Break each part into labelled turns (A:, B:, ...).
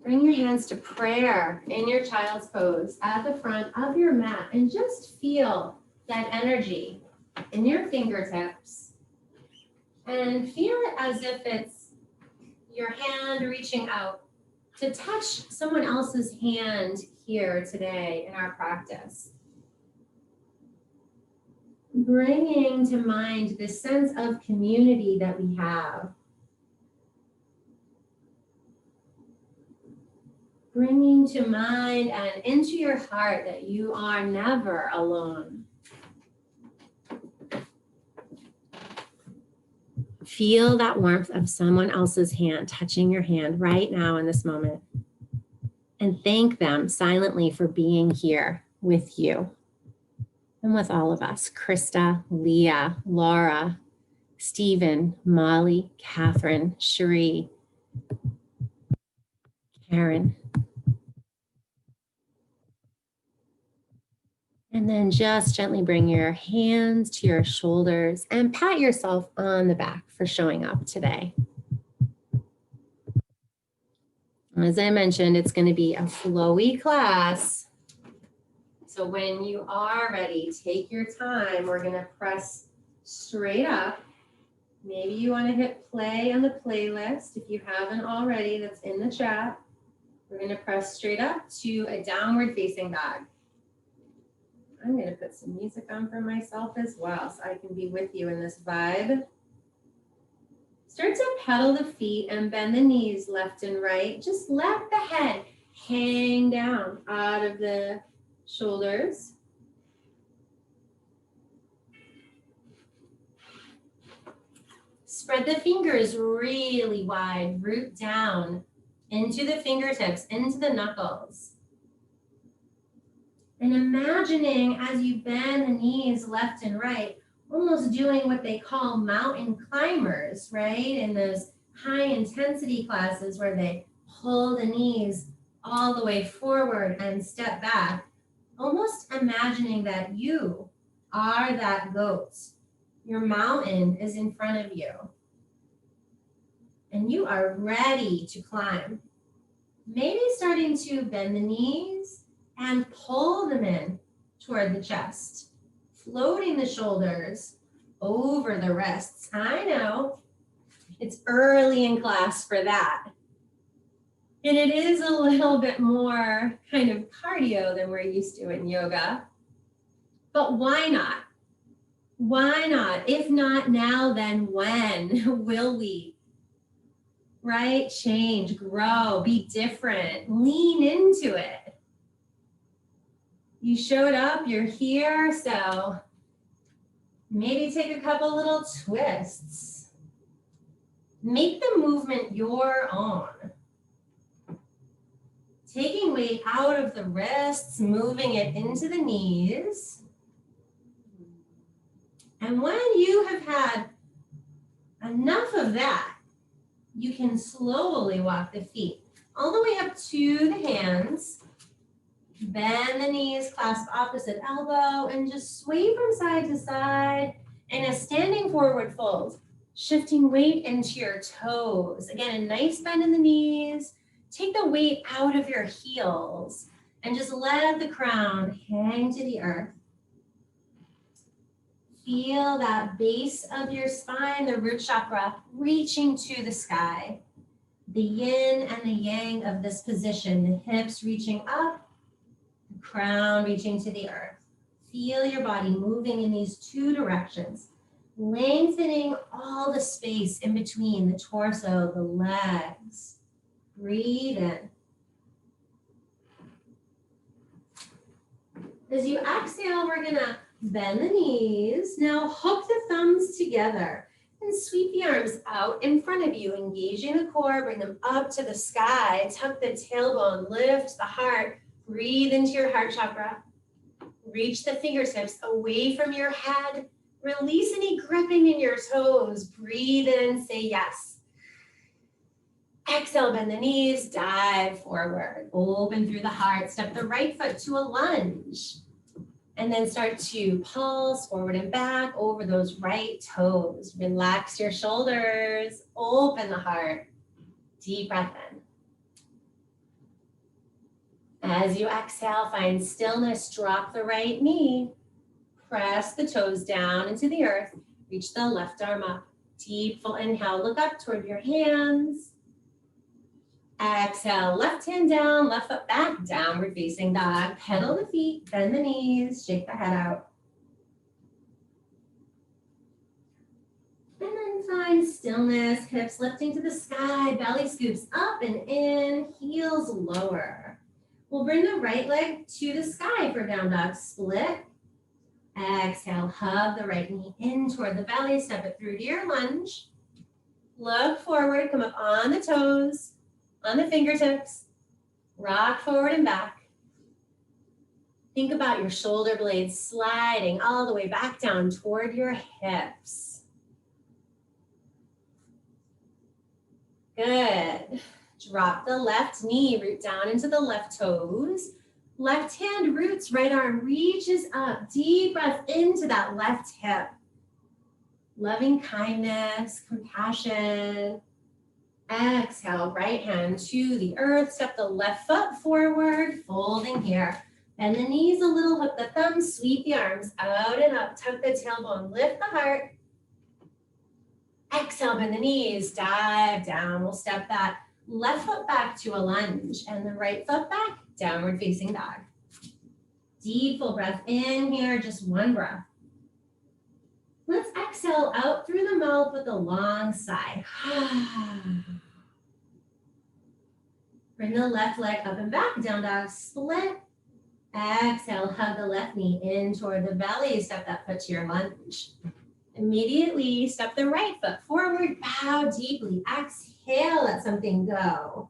A: Bring your hands to prayer in your child's pose at the front of your mat and just feel that energy in your fingertips. And feel it as if it's your hand reaching out to touch someone else's hand here today in our practice. Bringing to mind this sense of community that we have. Bringing to mind and into your heart that you are never alone. Feel that warmth of someone else's hand touching your hand right now in this moment. And thank them silently for being here with you and with all of us. Krista, Leah, Laura, Stephen, Molly, Catherine, Cherie, Karen. And then just gently bring your hands to your shoulders and pat yourself on the back for showing up today. As I mentioned, it's going to be a flowy class. So when you are ready, take your time. We're going to press straight up. Maybe you want to hit play on the playlist if you haven't already, that's in the chat. We're going to press straight up to a downward facing dog. I'm going to put some music on for myself as well so I can be with you in this vibe. Start to pedal the feet and bend the knees left and right. Just let the head hang down out of the shoulders. Spread the fingers really wide, root down into the fingertips, into the knuckles. And imagining as you bend the knees left and right, almost doing what they call mountain climbers, right? In those high intensity classes where they pull the knees all the way forward and step back, almost imagining that you are that goat. Your mountain is in front of you. And you are ready to climb. Maybe starting to bend the knees and pull them in toward the chest. Floating the shoulders over the wrists. I know, it's early in class for that. And it is a little bit more kind of cardio than we're used to in yoga. But why not? Why not? If not now, then when will we? Right? Change, grow, be different, lean into it. You showed up, you're here, so maybe take a couple little twists. Make the movement your own. Taking weight out of the wrists, moving it into the knees. And when you have had enough of that, you can slowly walk the feet all the way up to the hands. Bend the knees, clasp opposite elbow, and just sway from side to side in a standing forward fold, shifting weight into your toes. Again, a nice bend in the knees. Take the weight out of your heels and just let the crown hang to the earth. Feel that base of your spine, the root chakra, reaching to the sky. The yin and the yang of this position, the hips reaching up, the crown reaching to the earth. Feel your body moving in these two directions, lengthening all the space in between the torso, the legs. Breathe in. As you exhale, we're gonna bend the knees. Now hook the thumbs together and sweep the arms out in front of you, engaging the core, bring them up to the sky, tuck the tailbone, lift the heart, breathe into your heart chakra. Reach the fingertips away from your head. Release any gripping in your toes. Breathe in, say yes. Exhale, bend the knees, dive forward. Open through the heart, step the right foot to a lunge. And then start to pulse forward and back over those right toes. Relax your shoulders, open the heart. Deep breath in. As you exhale, find stillness, drop the right knee. Press the toes down into the earth. Reach the left arm up. Deep full inhale, look up toward your hands. Exhale, left hand down, left foot back, downward facing dog. Pedal the feet, bend the knees, shake the head out. And then find stillness, hips lifting to the sky, belly scoops up and in, heels lower. We'll bring the right leg to the sky for down dog split. Exhale, hug the right knee in toward the belly, step it through to your lunge. Look forward, come up on the toes, on the fingertips, rock forward and back. Think about your shoulder blades sliding all the way back down toward your hips. Good. Drop the left knee, root down into the left toes. Left hand roots, right arm reaches up. Deep breath into that left hip. Loving kindness, compassion. Exhale, right hand to the earth. Step the left foot forward, folding here. Bend the knees a little, hook the thumbs, sweep the arms out and up. Tuck the tailbone, lift the heart. Exhale, bend the knees, dive down. We'll step that left foot back to a lunge and the right foot back, downward facing dog. Deep full breath in here, just one breath. Let's exhale out through the mouth with a long sigh. Bring the left leg up and back, down dog split. Exhale, hug the left knee in toward the belly, step that foot to your lunge. Immediately step the right foot forward, bow deeply. Exhale, let something go.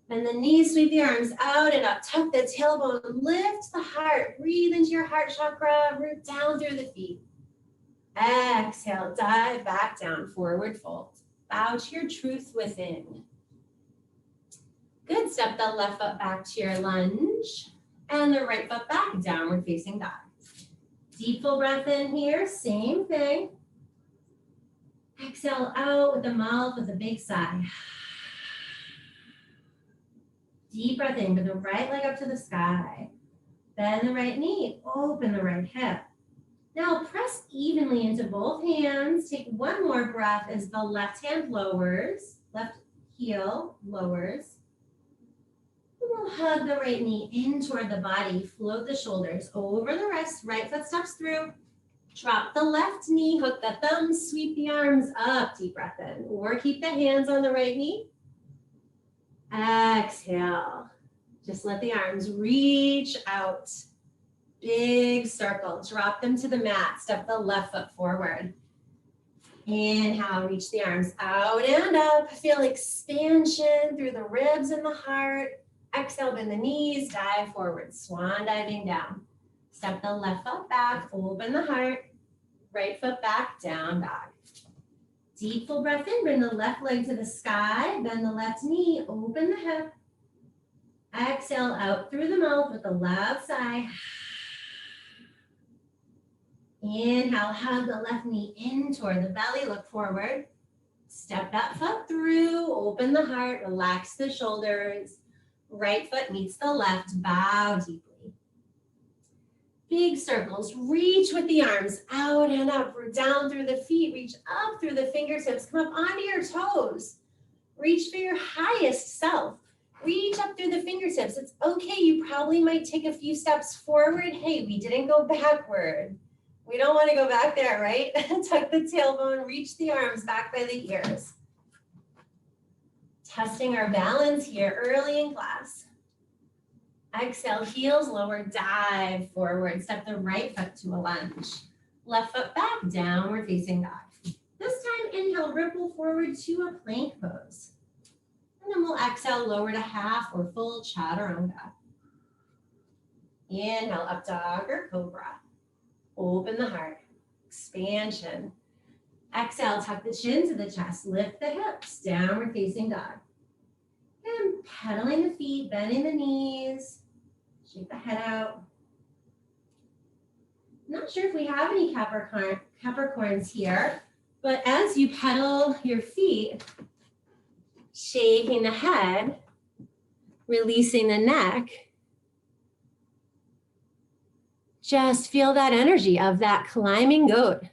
A: Bend the knees, sweep the arms out and up. Tuck the tailbone, lift the heart. Breathe into your heart chakra, root down through the feet. Exhale, dive back down, forward fold. Bow to your truth within. Good, step the left foot back to your lunge and the right foot back, downward facing dog. Deep full breath in here, same thing. Exhale out with the mouth with a big sigh. Deep breath in, bring the right leg up to the sky. Bend the right knee, open the right hip. Now press evenly into both hands. Take one more breath as the left hand lowers, left heel lowers. And we'll hug the right knee in toward the body, float the shoulders over the wrist, right foot steps through. Drop the left knee, hook the thumbs, sweep the arms up, deep breath in, or keep the hands on the right knee. Exhale. Just let the arms reach out. Big circle. Drop them to the mat. Step the left foot forward. Inhale, reach the arms out and up. Feel expansion through the ribs and the heart. Exhale, bend the knees, dive forward. Swan diving down. Step the left foot back, open the heart. Right foot back, down dog. Deep full breath in, bring the left leg to the sky, bend the left knee, open the hip. Exhale out through the mouth with a loud sigh. Inhale, hug the left knee in toward the belly, look forward. Step that foot through, open the heart, relax the shoulders. Right foot meets the left, bow deeply. Big circles, reach with the arms out and up, root down through the feet, reach up through the fingertips, come up onto your toes. Reach for your highest self. Reach up through the fingertips. It's okay, you probably might take a few steps forward. Hey, we didn't go backward. We don't want to go back there, right? Tuck the tailbone, reach the arms back by the ears. Testing our balance here early in class. Exhale, heels lower, dive forward. Step the right foot to a lunge. Left foot back, downward facing dog. This time, inhale, ripple forward to a plank pose. And then we'll exhale, lower to half or full chaturanga. Inhale, up dog or cobra. Open the heart, expansion. Exhale, tuck the chin to the chest, lift the hips, downward facing dog. And pedaling the feet, bending the knees, shake the head out. Not sure if we have any Capricorns here, but as you pedal your feet, shaking the head, releasing the neck, Just feel that energy of that climbing goat.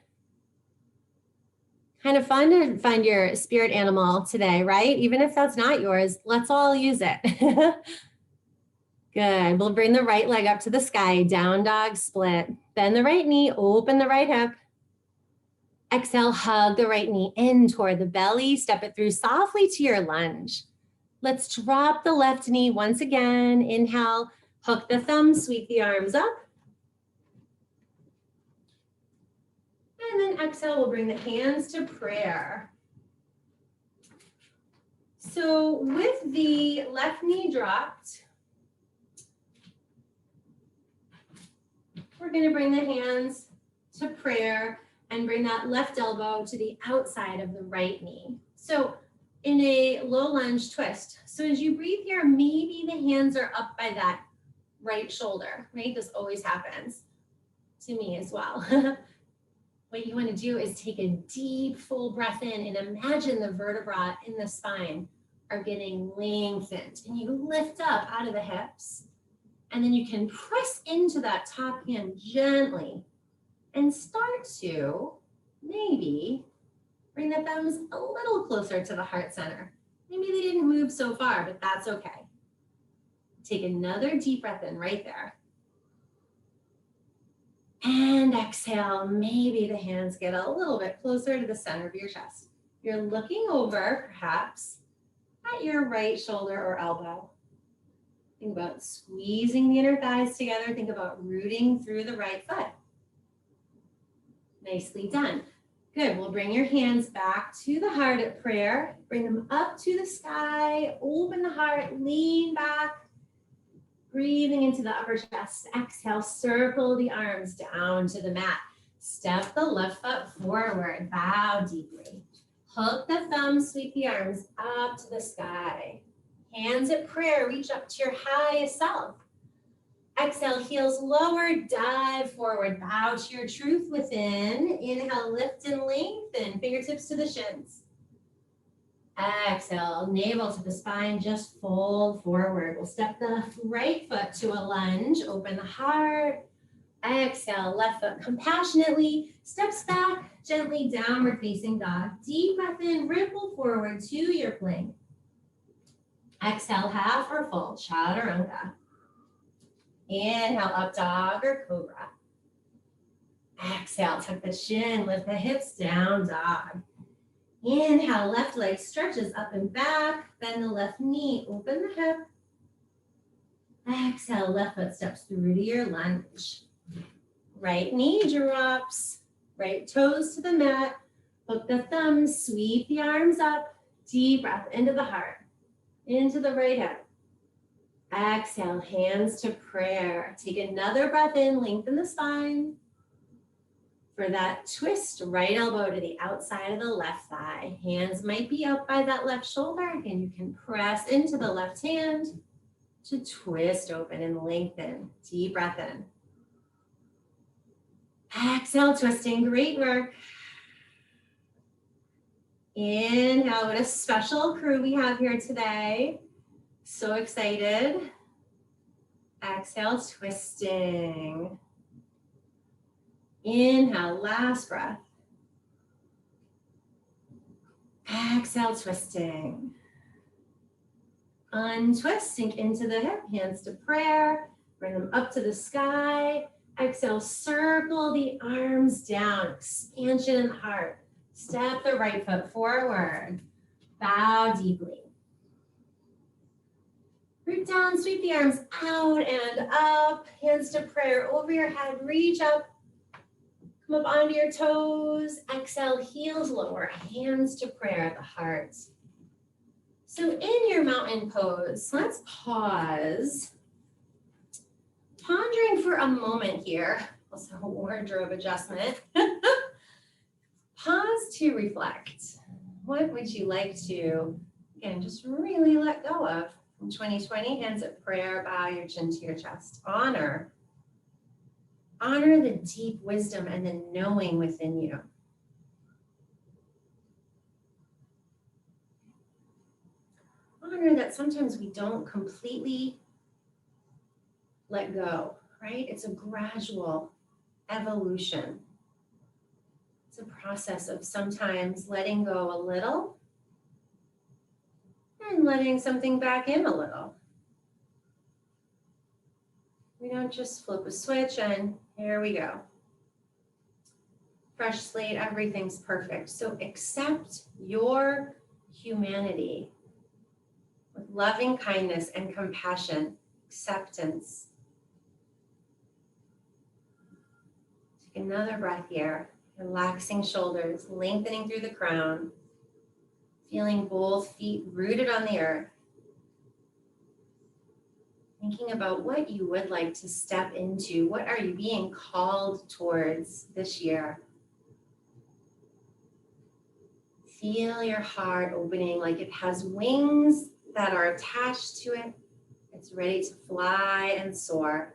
A: Kind of fun to find your spirit animal today, right? Even if that's not yours, let's all use it. Good. We'll bring the right leg up to the sky, down dog split. Bend the right knee, open the right hip. Exhale, hug the right knee in toward the belly. Step it through softly to your lunge. Let's drop the left knee once again. Inhale, hook the thumbs, sweep the arms up. And then exhale, we'll bring the hands to prayer. So with the left knee dropped, we're going to bring the hands to prayer and bring that left elbow to the outside of the right knee. So in a low lunge twist. So as you breathe here, maybe the hands are up by that right shoulder, right? This always happens to me as well. What you want to do is take a deep, full breath in and imagine the vertebrae in the spine are getting lengthened. And you lift up out of the hips. And then you can press into that top hand gently and start to maybe bring the thumbs a little closer to the heart center. Maybe they didn't move so far, but that's okay. Take another deep breath in right there. And exhale, maybe the hands get a little bit closer to the center of your chest. You're looking over, perhaps, at your right shoulder or elbow. Think about squeezing the inner thighs together. Think about rooting through the right foot. Nicely done. Good. We'll bring your hands back to the heart at prayer. Bring them up to the sky. Open the heart. Lean back. Breathing into the upper chest. Exhale, circle the arms down to the mat. Step the left foot forward. Bow deeply. Hook the thumbs, sweep the arms up to the sky. Hands at prayer, reach up to your highest self. Exhale, heels lower, dive forward. Bow to your truth within. Inhale, lift and lengthen. Fingertips to the shins. Exhale, navel to the spine, just fold forward. We'll step the right foot to a lunge, open the heart. Exhale, left foot compassionately, steps back, gently downward facing dog. Deep breath in, ripple forward to your plank. Exhale, half or full, chaturanga. Inhale, up dog or cobra. Exhale, tuck the chin, lift the hips, down dog. Inhale, left leg stretches up and back, bend the left knee, open the hip. Exhale, left foot steps through to your lunge. Right knee drops, right toes to the mat, hook the thumbs, sweep the arms up, deep breath into the heart, into the right hip. Exhale, hands to prayer. Take another breath in, lengthen the spine. For that twist, right elbow to the outside of the left thigh. Hands might be up by that left shoulder. Again, you can press into the left hand to twist open and lengthen. Deep breath in. Exhale, twisting. Great work. Inhale, what a special crew we have here today. So excited. Exhale, twisting. Inhale, last breath. Exhale, twisting. Untwist, sink into the hip, hands to prayer. Bring them up to the sky. Exhale, circle the arms down, expansion in the heart. Step the right foot forward. Bow deeply. Root down, sweep the arms out and up. Hands to prayer over your head, reach up. Come up onto your toes. Exhale, heels lower, hands to prayer at the heart. So in your mountain pose, let's pause. Pondering for a moment here. Also a wardrobe adjustment. Pause to reflect. What would you like to, again, just really let go of from 2020? Hands at prayer, bow your chin to your chest. Honor the deep wisdom and the knowing within you. Honor that sometimes we don't completely let go right? It's a gradual evolution. It's a process of sometimes letting go a little and letting something back in a little. We don't just flip a switch and here we go. Fresh slate, everything's perfect. So accept your humanity with loving kindness and compassion, acceptance. Take another breath here, relaxing shoulders, lengthening through the crown, feeling both feet rooted on the earth. Thinking about what you would like to step into. What are you being called towards this year? Feel your heart opening like it has wings that are attached to it. It's ready to fly and soar.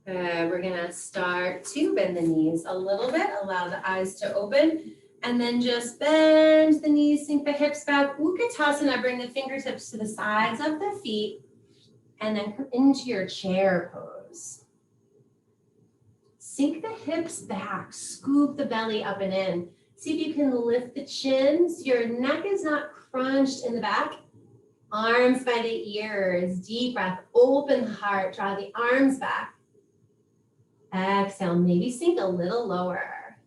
A: Good. We're going to start to bend the knees a little bit. Allow the eyes to open. And then just bend the knees, sink the hips back. Utkatasana, bring the fingertips to the sides of the feet. And then come into your chair pose. Sink the hips back, scoop the belly up and in. See if you can lift the chin so your neck is not crunched in the back. Arms by the ears, deep breath, open the heart, draw the arms back. Exhale, maybe sink a little lower.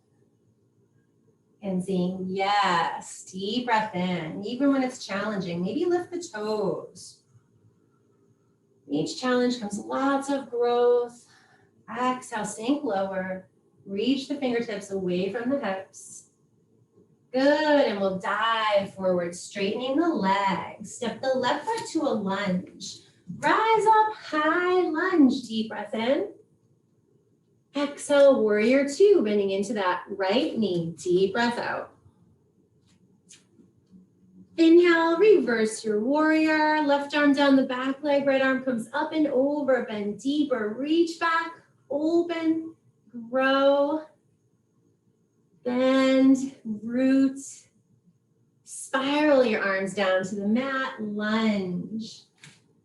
A: And saying yes, deep breath in, even when it's challenging. Maybe lift the toes. Each challenge comes lots of growth. Exhale, sink lower. Reach the fingertips away from the hips. Good, and we'll dive forward, straightening the legs. Step the left foot to a lunge. Rise up, high lunge, deep breath in. Exhale, warrior two, bending into that right knee, deep breath out. Inhale, reverse your warrior, left arm down the back leg, right arm comes up and over, bend deeper, reach back, open, grow, bend, root, spiral your arms down to the mat, lunge.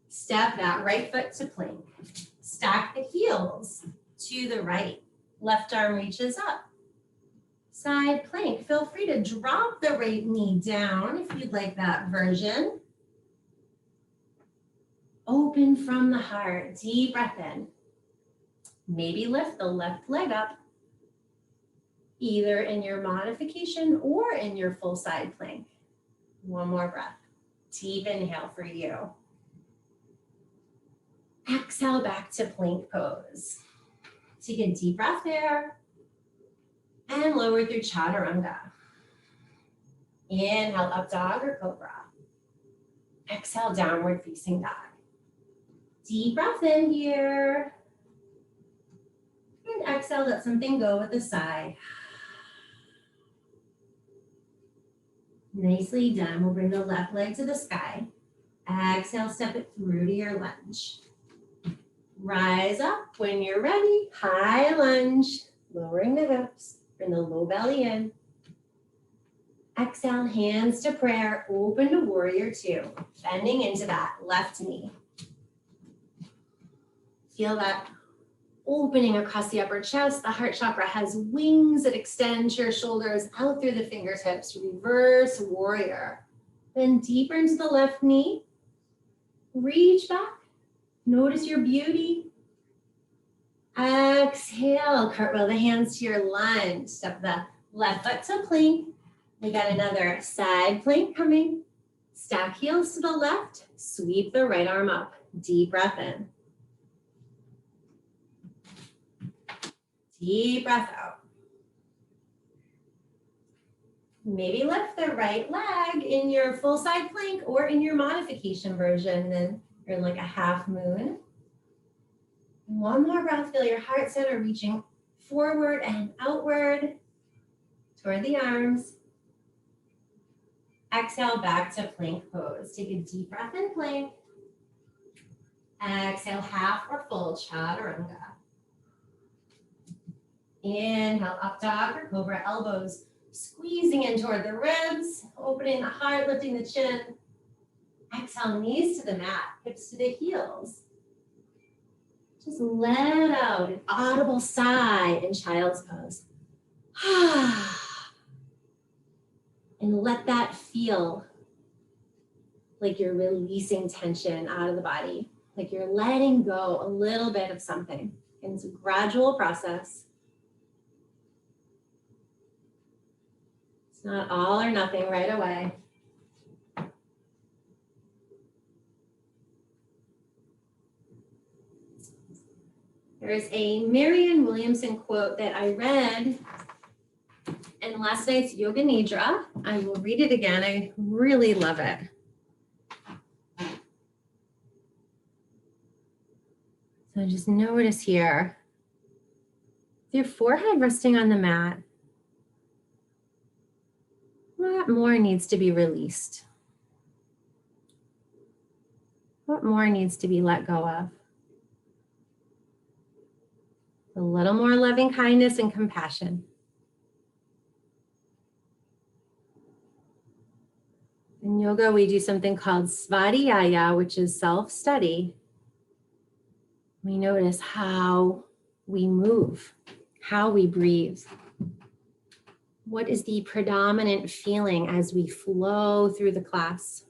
A: Step that right foot to plank. Stack the heels to the right. Left arm reaches up. Side plank. Feel free to drop the right knee down if you'd like that version. Open from the heart. Deep breath in. Maybe lift the left leg up, either in your modification or in your full side plank. One more breath. Deep inhale for you. Exhale back to plank pose. Take a deep breath there and lower through chaturanga. Inhale, up dog or cobra. Exhale, downward facing dog. Deep breath in here. And exhale, let something go with a sigh. Nicely done. We'll bring the left leg to the sky. Exhale, step it through to your lunge. Rise up when you're ready. High lunge, lowering the hips. Bring the low belly in. Exhale, hands to prayer. Open to warrior two. Bending into that left knee. Feel that opening across the upper chest. The heart chakra has wings that extend your shoulders out through the fingertips. Reverse warrior. Then deeper into the left knee. Reach back. Notice your beauty. Exhale, cartwheel the hands to your lunge. Step the left foot to plank. We got another side plank coming. Stack heels to the left. Sweep the right arm up. Deep breath in. Deep breath out. Maybe lift the right leg in your full side plank or in your modification version. Then you're in like a half moon. One more breath. Feel your heart center reaching forward and outward toward the arms. Exhale back to plank pose. Take a deep breath in plank. Exhale half or full chaturanga. Inhale, up dog or cobra, elbows squeezing in toward the ribs, opening the heart, lifting the chin. Exhale, knees to the mat, hips to the heels. Just let out an audible sigh in child's pose. And let that feel like you're releasing tension out of the body, like you're letting go a little bit of something. And it's a gradual process. It's not all or nothing right away. There's a Marianne Williamson quote that I read in last night's Yoga Nidra. I will read it again. I really love it. So just notice here, with your forehead resting on the mat, what more needs to be released? What more needs to be let go of? A little more loving kindness and compassion. In yoga, we do something called svadhyaya, which is self-study. We notice how we move, how we breathe. What is the predominant feeling as we flow through the class?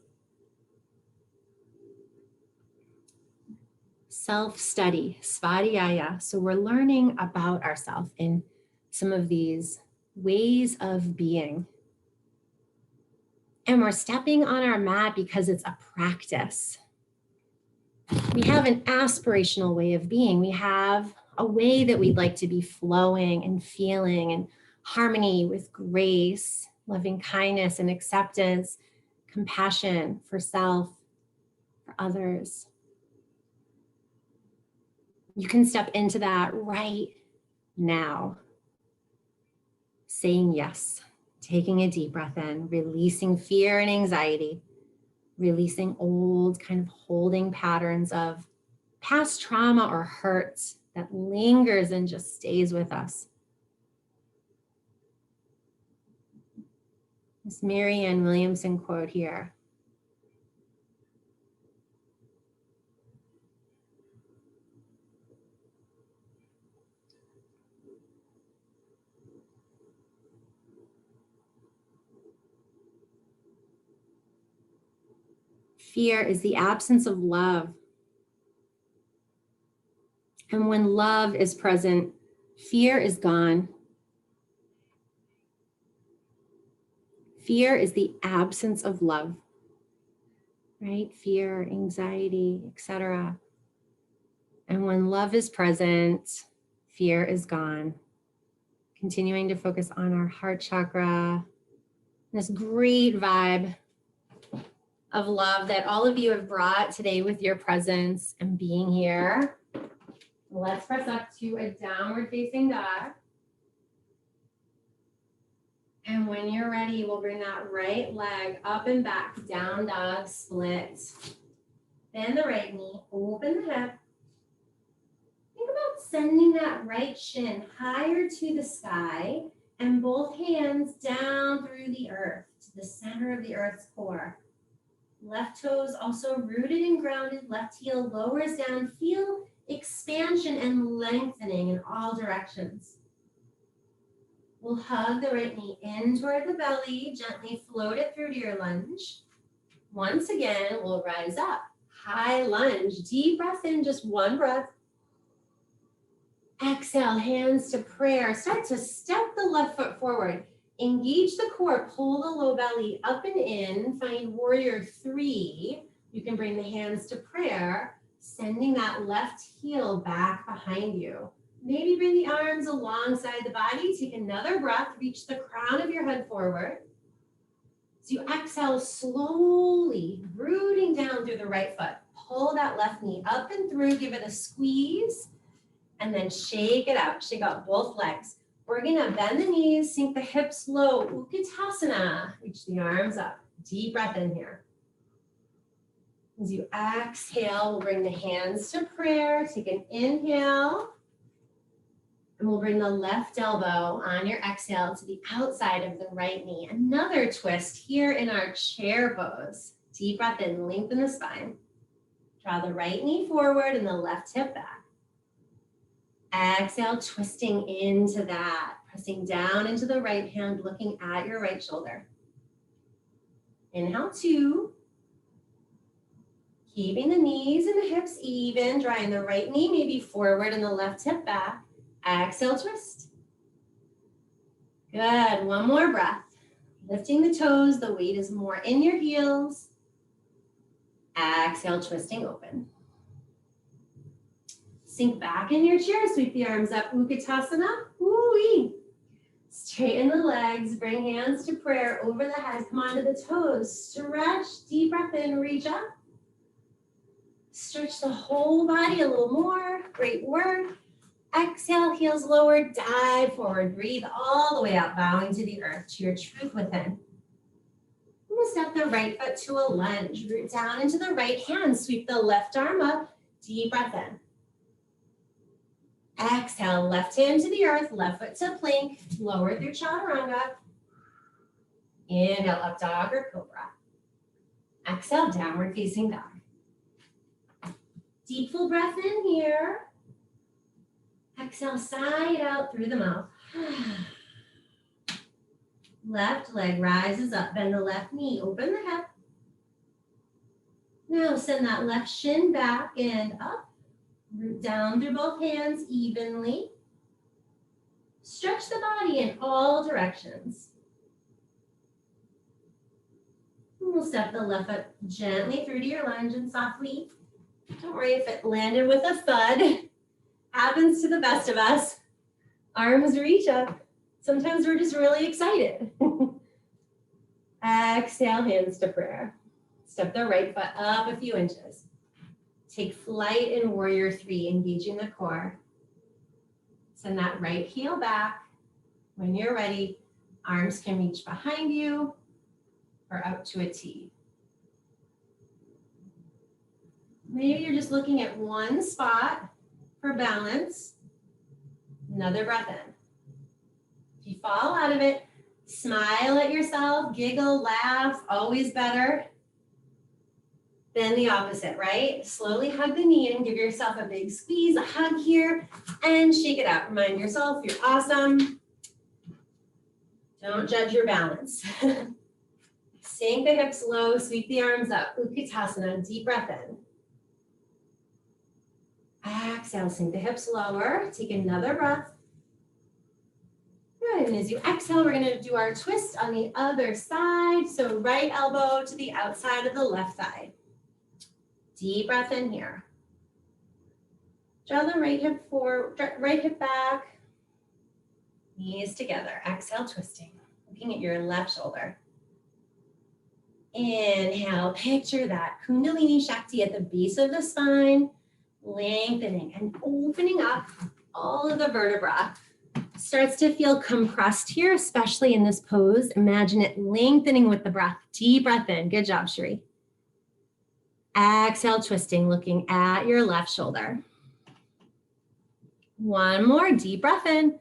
A: Self-study, svadhyaya. So we're learning about ourselves in some of these ways of being. And we're stepping on our mat because it's a practice. We have an aspirational way of being. We have a way that we'd like to be flowing and feeling in harmony with grace, loving kindness and acceptance, compassion for self, for others. You can step into that right now. Saying yes, taking a deep breath in, releasing fear and anxiety, releasing old kind of holding patterns of past trauma or hurt that lingers and just stays with us. This Marianne Williamson quote here. Fear is the absence of love. And when love is present, fear is gone. Fear is the absence of love, right? Fear, anxiety, etc. And when love is present, fear is gone. Continuing to focus on our heart chakra, this great vibe of love that all of you have brought today with your presence and being here. Let's press up to a downward facing dog. And when you're ready, we'll bring that right leg up and back, down dog, split. Bend the right knee, open the hip. Think about sending that right shin higher to the sky and both hands down through the earth to the center of the earth's core. Left toes also rooted and grounded, left heel lowers down. Feel expansion and lengthening in all directions. We'll hug the right knee in toward the belly, gently float it through to your lunge. Once again, we'll rise up. High lunge, deep breath in, just one breath. Exhale, hands to prayer. Start to step the left foot forward. Engage the core, pull the low belly up and in. Find warrior 3. You can bring the hands to prayer, sending that left heel back behind you. Maybe bring the arms alongside the body. Take another breath. Reach the crown of your head forward. As you exhale slowly, rooting down through the right foot. Pull that left knee up and through. Give it a squeeze. And then shake it out. Shake out both legs. We're going to bend the knees, sink the hips low. Utkatasana. Reach the arms up. Deep breath in here. As you exhale, we'll bring the hands to prayer. Take an inhale. And we'll bring the left elbow on your exhale to the outside of the right knee. Another twist here in our chair pose. Deep breath in, lengthen the spine. Draw the right knee forward and the left hip back. Exhale, twisting into that. Pressing down into the right hand, looking at your right shoulder. Inhale, 2. Keeping the knees and the hips even, drawing the right knee maybe forward and the left hip back. Exhale, twist. Good, one more breath. Lifting the toes, the weight is more in your heels. Exhale, twisting open. Sink back in your chair, sweep the arms up, Utkatasana. Woo-wee. Straighten the legs, bring hands to prayer over the head. Come onto the toes, stretch, deep breath in, reach up. Stretch the whole body a little more, great work. Exhale, heels lower, dive forward, breathe all the way out, bowing to the earth, to your truth within. We'll step the right foot to a lunge, root down into the right hand, sweep the left arm up, deep breath in. Exhale, left hand to the earth, left foot to plank, lower through chaturanga. Inhale, up dog or cobra. Exhale, downward facing dog. Deep full breath in here. Exhale, side out through the mouth. Left leg rises up, bend the left knee, open the hip. Now send that left shin back and up. Root down through both hands evenly. Stretch the body in all directions. And we'll step the left foot gently through to your lunge and softly. Don't worry if it landed with a thud. Happens to the best of us. Arms reach up. Sometimes we're just really excited. Exhale, hands to prayer. Step the right foot up a few inches. Take flight in warrior 3, engaging the core. Send that right heel back. When you're ready, arms can reach behind you or out to a T. Maybe you're just looking at one spot for balance. Another breath in. If you fall out of it, smile at yourself, giggle, laugh, always better. Then the opposite, right? Slowly hug the knee and give yourself a big squeeze, a hug here, and shake it out. Remind yourself you're awesome. Don't judge your balance. Sink the hips low, sweep the arms up. Utkatasana, deep breath in. Exhale, sink the hips lower. Take another breath. Good, and as you exhale, we're gonna do our twist on the other side. So right elbow to the outside of the left thigh. Deep breath in here. Draw the right hip forward, right hip back. Knees together. Exhale, twisting. Looking at your left shoulder. Inhale, picture that Kundalini Shakti at the base of the spine, lengthening and opening up all of the vertebra. Starts to feel compressed here, especially in this pose. Imagine it lengthening with the breath. Deep breath in. Good job, Shri. Exhale, twisting, looking at your left shoulder. One more deep breath in.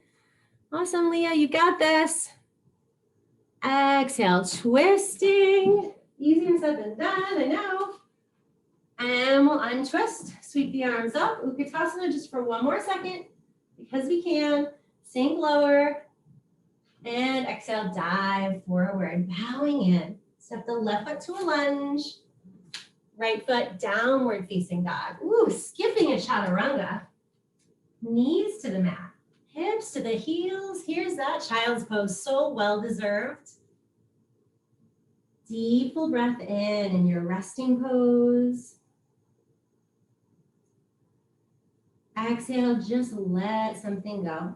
A: Awesome, Leah, you got this. Exhale, twisting. Easier said than done, I know. And we'll untwist. Sweep the arms up. Utkatasana just for one more second, because we can. Sink lower. And exhale, dive forward, bowing in. Step the left foot to a lunge. Right foot downward facing dog. Ooh, skipping a chaturanga. Knees to the mat. Hips to the heels. Here's that child's pose, so well deserved. Deep full breath in your resting pose. Exhale, just let something go.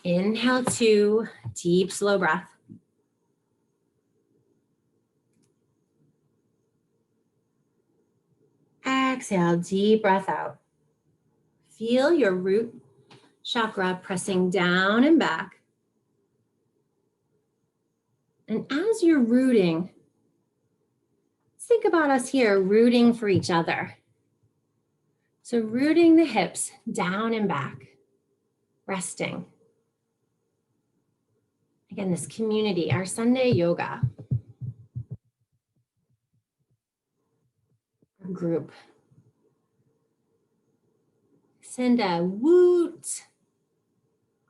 A: Inhale, 2, deep, slow breath. Exhale, deep breath out. Feel your root chakra pressing down and back. And as you're rooting, think about us here rooting for each other. So rooting the hips down and back, resting. Again, this community, our Sunday yoga group. Send a woot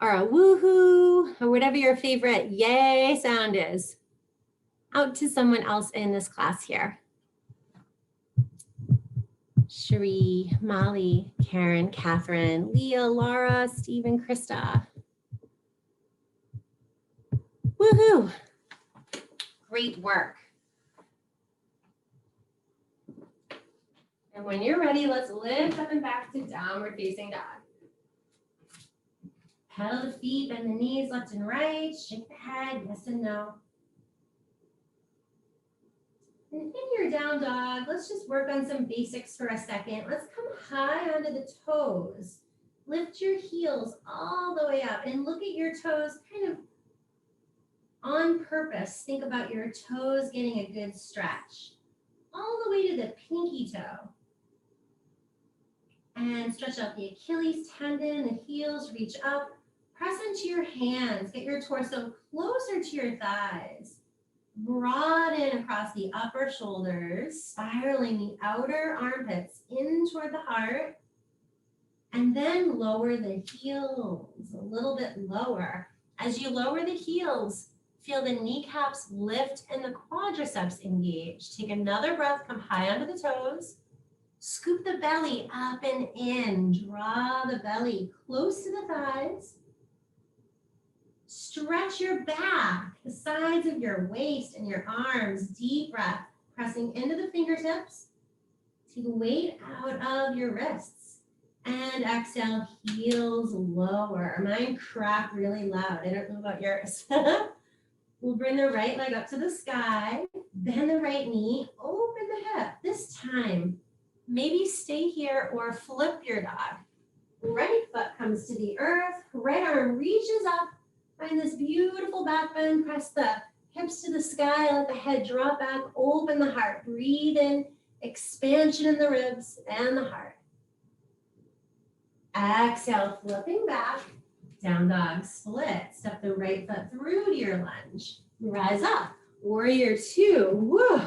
A: or a woohoo or whatever your favorite yay sound is out to someone else in this class here. Cherie, Molly, Karen, Catherine, Leah, Laura, Stephen, Krista. Woohoo! Great work. And when you're ready, let's lift up and back to downward facing dog. Pedal the feet, bend the knees left and right, shake the head, yes and no. And in your down dog, let's just work on some basics for a second. Let's come high onto the toes. Lift your heels all the way up and look at your toes kind of on purpose. Think about your toes getting a good stretch. All the way to the pinky toe. And stretch out the Achilles tendon, the heels reach up. Press into your hands. Get your torso closer to your thighs. Broaden across the upper shoulders, spiraling the outer armpits in toward the heart. And then lower the heels a little bit lower. As you lower the heels, feel the kneecaps lift and the quadriceps engage. Take another breath, come high onto the toes. Scoop the belly up and in. Draw the belly close to the thighs. Stretch your back, the sides of your waist and your arms. Deep breath, pressing into the fingertips. Take weight out of your wrists. And exhale, heels lower. Mine crack really loud. I don't know about yours. We'll bring the right leg up to the sky. Bend the right knee. Open the hip. This time, maybe stay here or flip your dog. Right foot comes to the earth. Right arm reaches up. Find this beautiful back bend. Press the hips to the sky. Let the head drop back. Open the heart. Breathe in. Expansion in the ribs and the heart. Exhale, flipping back. Down dog split. Step the right foot through to your lunge. Rise up. Warrior two. Woo.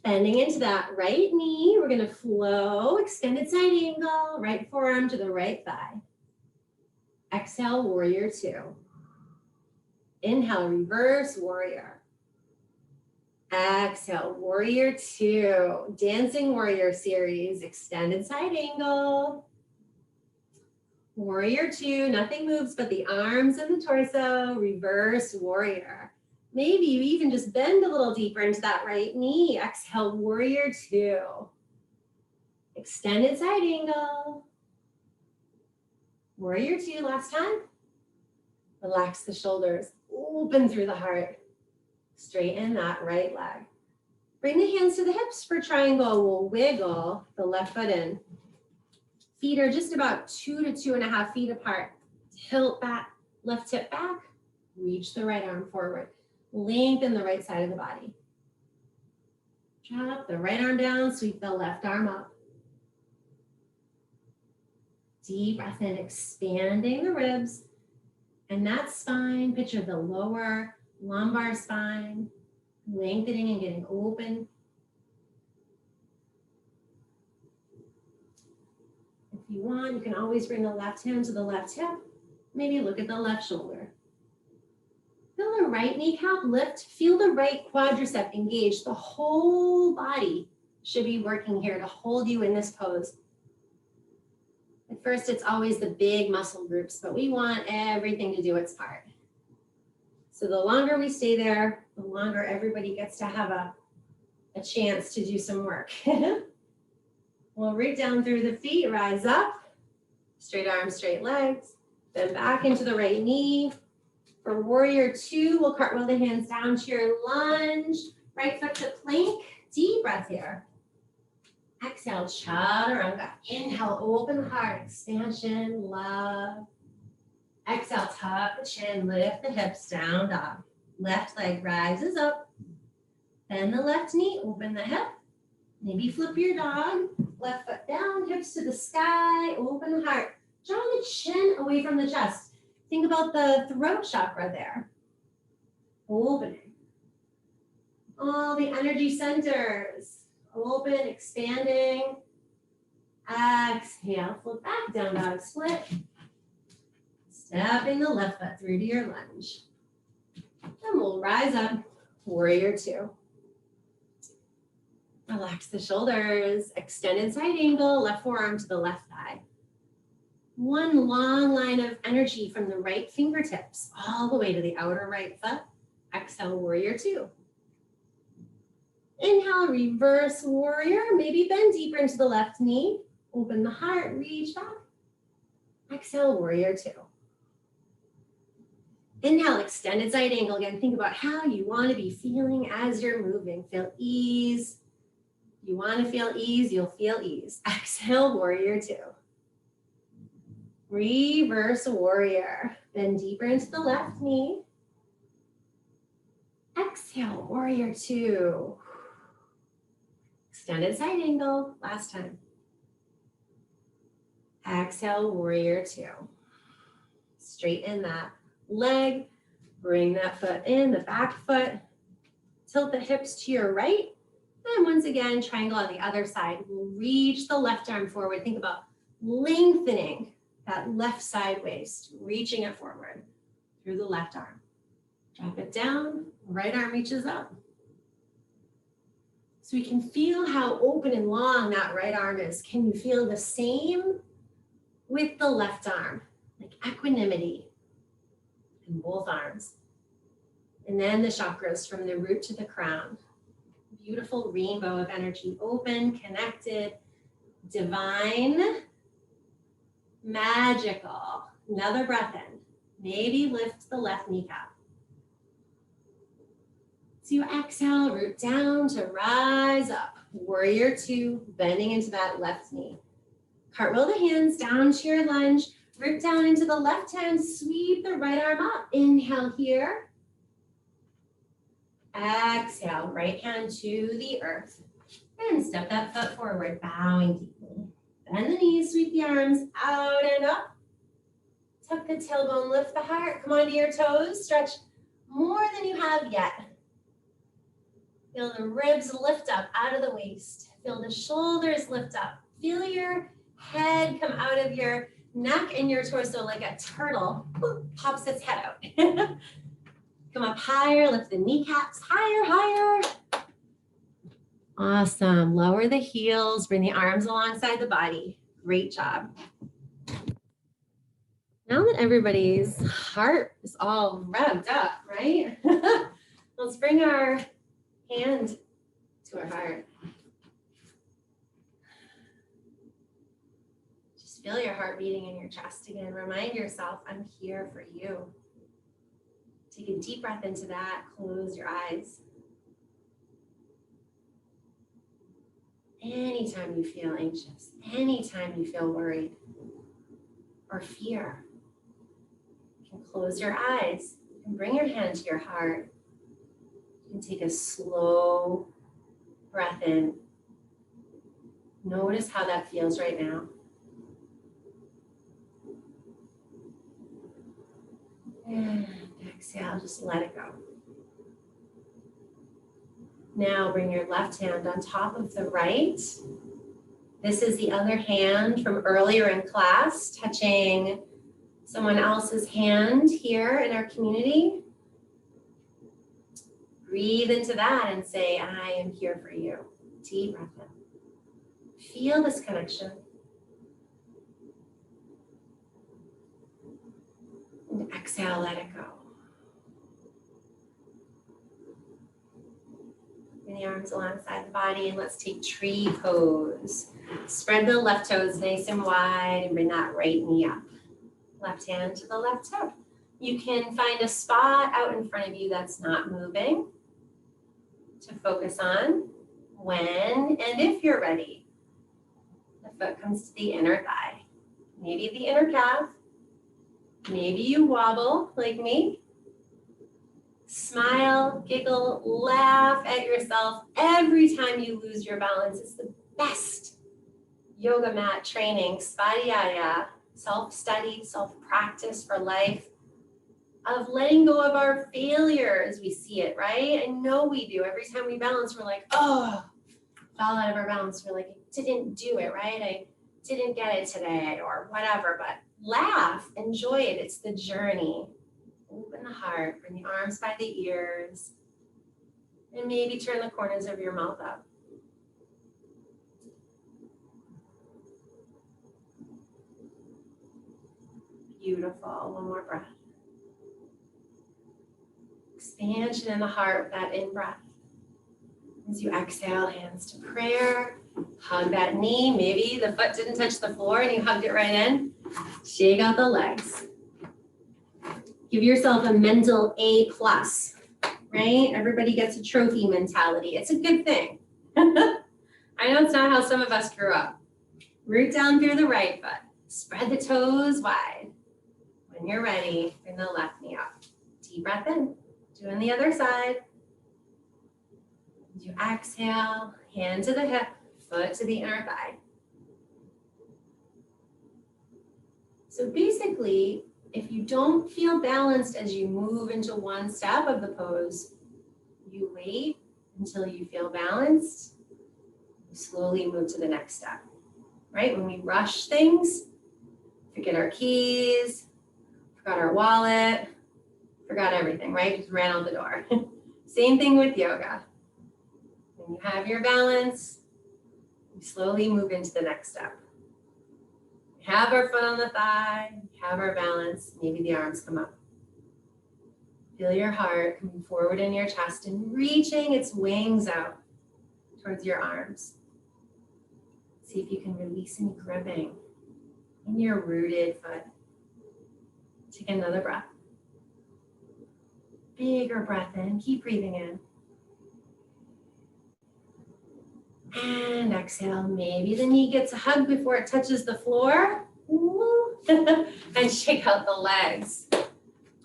A: Bending into that right knee. We're going to flow. Extended side angle. Right forearm to the right thigh. Exhale, warrior two. Inhale, reverse warrior. Exhale, warrior two. Dancing warrior series. Extended side angle. Warrior two. Nothing moves but the arms and the torso. Reverse warrior. Maybe you even just bend a little deeper into that right knee. Exhale, warrior two. Extended side angle. Warrior two, last time. Relax the shoulders, open through the heart. Straighten that right leg. Bring the hands to the hips for triangle. We'll wiggle the left foot in. Feet are just about 2 to 2.5 feet apart. Tilt that left hip back. Reach the right arm forward. Lengthen the right side of the body. Drop the right arm down, sweep the left arm up. Deep breath in, expanding the ribs. And that spine, picture the lower lumbar spine, lengthening and getting open. If you want, you can always bring the left hand to the left hip. Maybe look at the left shoulder. Feel the right kneecap lift. Feel the right quadricep engage. The whole body should be working here to hold you in this pose. At first, it's always the big muscle groups, but we want everything to do its part. So the longer we stay there, the longer everybody gets to have a chance to do some work. We'll root down through the feet, rise up, straight arms, straight legs, then back into the right knee. For warrior two, we'll cartwheel the hands down to your lunge, right foot to plank, deep breath here. Exhale, chaturanga. Inhale, open the heart, expansion, love. Exhale, tuck the chin, lift the hips, down dog. Left leg rises up. Bend the left knee, open the hip. Maybe flip your dog. Left foot down, hips to the sky, open the heart. Draw the chin away from the chest. Think about the throat chakra there. opening. All the energy centers, open, expanding. Exhale, flip back, down dog split. Stepping the left foot through to your lunge. And we'll rise up, warrior two. Relax the shoulders, extended side angle, left forearm to the left thigh. One long line of energy from the right fingertips all the way to the outer right foot. Exhale, warrior two. Inhale, reverse warrior. Maybe bend deeper into the left knee. Open the heart, reach back. Exhale, warrior two. Inhale, extended side angle. Again, think about how you want to be feeling as you're moving. Feel ease. You want to feel ease, you'll feel ease. Exhale, warrior two. Reverse warrior. Bend deeper into the left knee. Exhale, warrior two. Extended side angle, last time. Exhale, warrior two. Straighten that leg, bring that foot in, the back foot. Tilt the hips to your right. And once again, triangle on the other side. We'll reach the left arm forward. Think about lengthening that left side waist, reaching it forward through the left arm. Drop it down, right arm reaches up. So we can feel how open and long that right arm is. Can you feel the same with the left arm? Like equanimity in both arms. And then the chakras from the root to the crown. Beautiful rainbow of energy, open, connected, divine, magical. Another breath in. Maybe lift the left kneecap. So you exhale, root down to rise up. Warrior two, bending into that left knee. Cartwheel the hands down to your lunge. Root down into the left hand, sweep the right arm up. Inhale here. Exhale, right hand to the earth. And step that foot forward, bowing deeply. Bend the knees, sweep the arms out and up. Tuck the tailbone, lift the heart. Come onto your toes, stretch more than you have yet. Feel the ribs lift up out of the waist. Feel the shoulders lift up. Feel your head come out of your neck and your torso like a turtle. Pops its head out. Come up higher, lift the kneecaps higher, higher. Awesome. Lower the heels, bring the arms alongside the body. Great job. Now that everybody's heart is all revved up, right? Let's bring our hand to our heart. Just feel your heart beating in your chest again. Remind yourself, I'm here for you. Take a deep breath into that. Close your eyes. Anytime you feel anxious, anytime you feel worried or fear, you can close your eyes and bring your hand to your heart. You can take a slow breath in. Notice how that feels right now. And exhale, just let it go. Now bring your left hand on top of the right. This is the other hand from earlier in class, touching someone else's hand here in our community. Breathe into that and say, I am here for you. Deep breath in. Feel this connection. And exhale, let it go. Bring the arms alongside the body and let's take tree pose. Spread the left toes nice and wide and bring that right knee up. Left hand to the left toe. You can find a spot out in front of you that's not moving to focus on. When and if you're ready, the foot comes to the inner thigh. Maybe the inner calf. Maybe you wobble like me. Smile, giggle, laugh at yourself every time you lose your balance. It's the best yoga mat training, svadhyaya, self-study, self-practice for life. of letting go of our failures. We see it, right? I know we do. Every time we balance, we're like, oh, fall out of our balance. We're like, I didn't do it, right? I didn't get it today or whatever, but laugh, enjoy it. It's the journey. Open the heart, bring the arms by the ears, and maybe turn the corners of your mouth up. Beautiful. One more breath. Expansion in the heart with that in-breath. As you exhale, hands to prayer. Hug that knee. Maybe the foot didn't touch the floor and you hugged it right in. Shake out the legs. Give yourself a mental A+, right? Everybody gets a trophy mentality. It's a good thing. I know it's not how some of us grew up. Root down through the right foot. Spread the toes wide. When you're ready, bring the left knee up. Deep breath in. Doing the other side. As you exhale, hand to the hip, foot to the inner thigh. So basically, if you don't feel balanced as you move into one step of the pose, you wait until you feel balanced. You slowly move to the next step, right? When we rush things, forget our keys, forgot our wallet, forgot everything, right? Just ran out the door. Same thing with yoga. When you have your balance, you slowly move into the next step. We have our foot on the thigh, we have our balance, maybe the arms come up. Feel your heart coming forward in your chest and reaching its wings out towards your arms. See if you can release any gripping in your rooted foot. Take another breath. Bigger breath in, keep breathing in. And exhale, maybe the knee gets a hug before it touches the floor. And shake out the legs.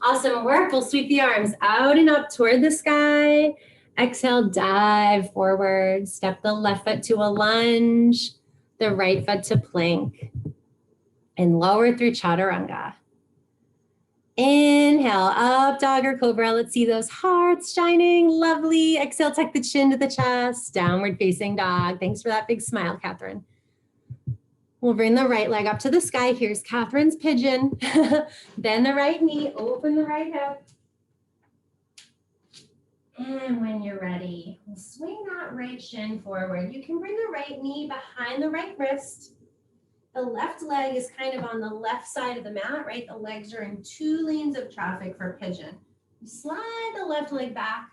A: Awesome work. We'll sweep the arms out and up toward the sky. Exhale, dive forward. Step the left foot to a lunge, the right foot to plank. And lower through chaturanga. Inhale, up dog or cobra. Let's see those hearts shining. Lovely. Exhale, tuck the chin to the chest. Downward facing dog. Thanks for that big smile, Catherine. We'll bring the right leg up to the sky. Here's Catherine's pigeon. Bend the right knee, open the right hip. And when you're ready, we'll swing that right shin forward. You can bring the right knee behind the right wrist. The left leg is kind of on the left side of the mat, right? The legs are in two lanes of traffic for pigeon. You slide the left leg back,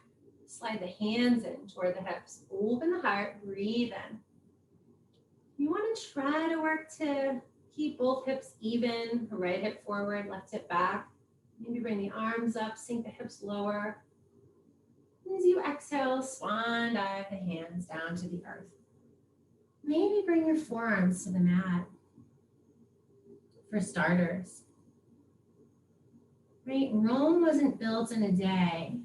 A: slide the hands in toward the hips. Open the heart, breathe in. You want to try to work to keep both hips even, right hip forward, left hip back. Maybe bring the arms up, sink the hips lower. As you exhale, swan dive the hands down to the earth. Maybe bring your forearms to the mat. For starters, right? Rome wasn't built in a day,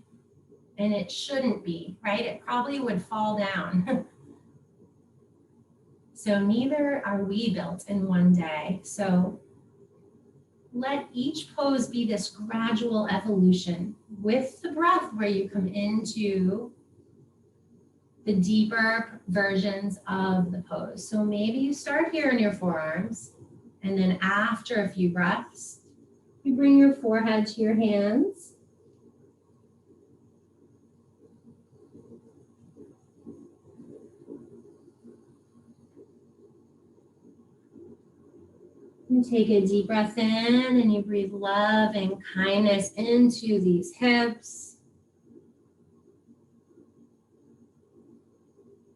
A: and it shouldn't be, right? It probably would fall down. So neither are we built in one day. So let each pose be this gradual evolution with the breath where you come into the deeper versions of the pose. So maybe you start here in your forearms, and then after a few breaths, you bring your forehead to your hands. You take a deep breath in and you breathe love and kindness into these hips.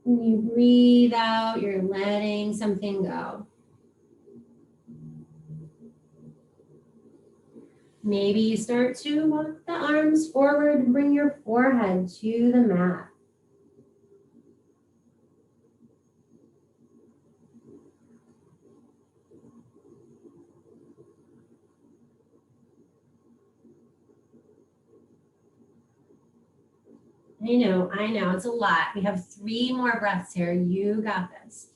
A: When you breathe out, you're letting something go. Maybe you start to walk the arms forward and bring your forehead to the mat. I know, it's a lot. We have 3 more breaths here. You got this.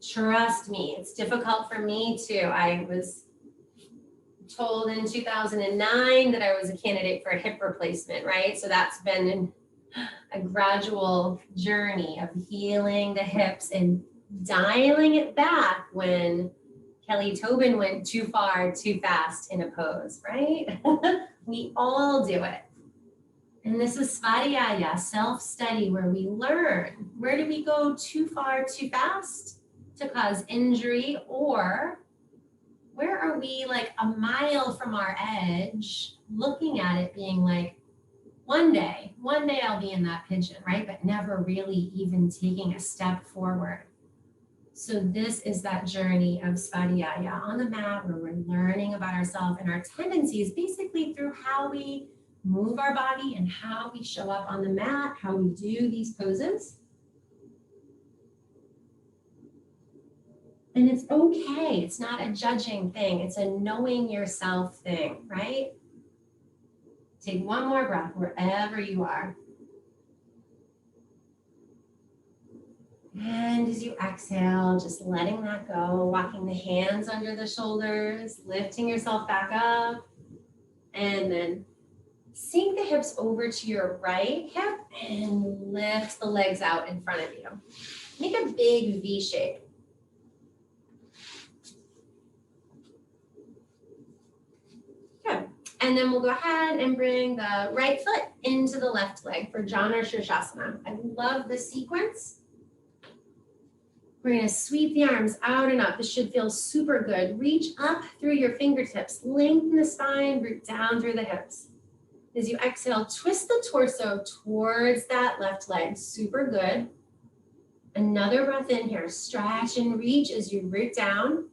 A: Trust me, it's difficult for me too. I was told in 2009 that I was a candidate for a hip replacement, right? So that's been a gradual journey of healing the hips and dialing it back when Kelly Tobin went too far, too fast in a pose, right? We all do it. And this is Svadhyaya, self-study, where we learn, where do we go too far, too fast to cause injury, or where are we like a mile from our edge, looking at it being like, one day I'll be in that pigeon, right? But never really even taking a step forward. So this is that journey of Svadhyaya on the mat, where we're learning about ourselves and our tendencies, basically through how we move our body and how we show up on the mat, how we do these poses. And it's okay. It's not a judging thing. It's a knowing yourself thing, right? Take one more breath wherever you are. And as you exhale, just letting that go, walking the hands under the shoulders, lifting yourself back up, and then sink the hips over to your right hip and lift the legs out in front of you. Make a big V shape. Good. And then we'll go ahead and bring the right foot into the left leg for Jana Shirshasana. I love this sequence. We're going to sweep the arms out and up. This should feel super good. Reach up through your fingertips. Lengthen the spine, root down through the hips. As you exhale, twist the torso towards that left leg. Super good. Another breath in here. Stretch and reach as you root down.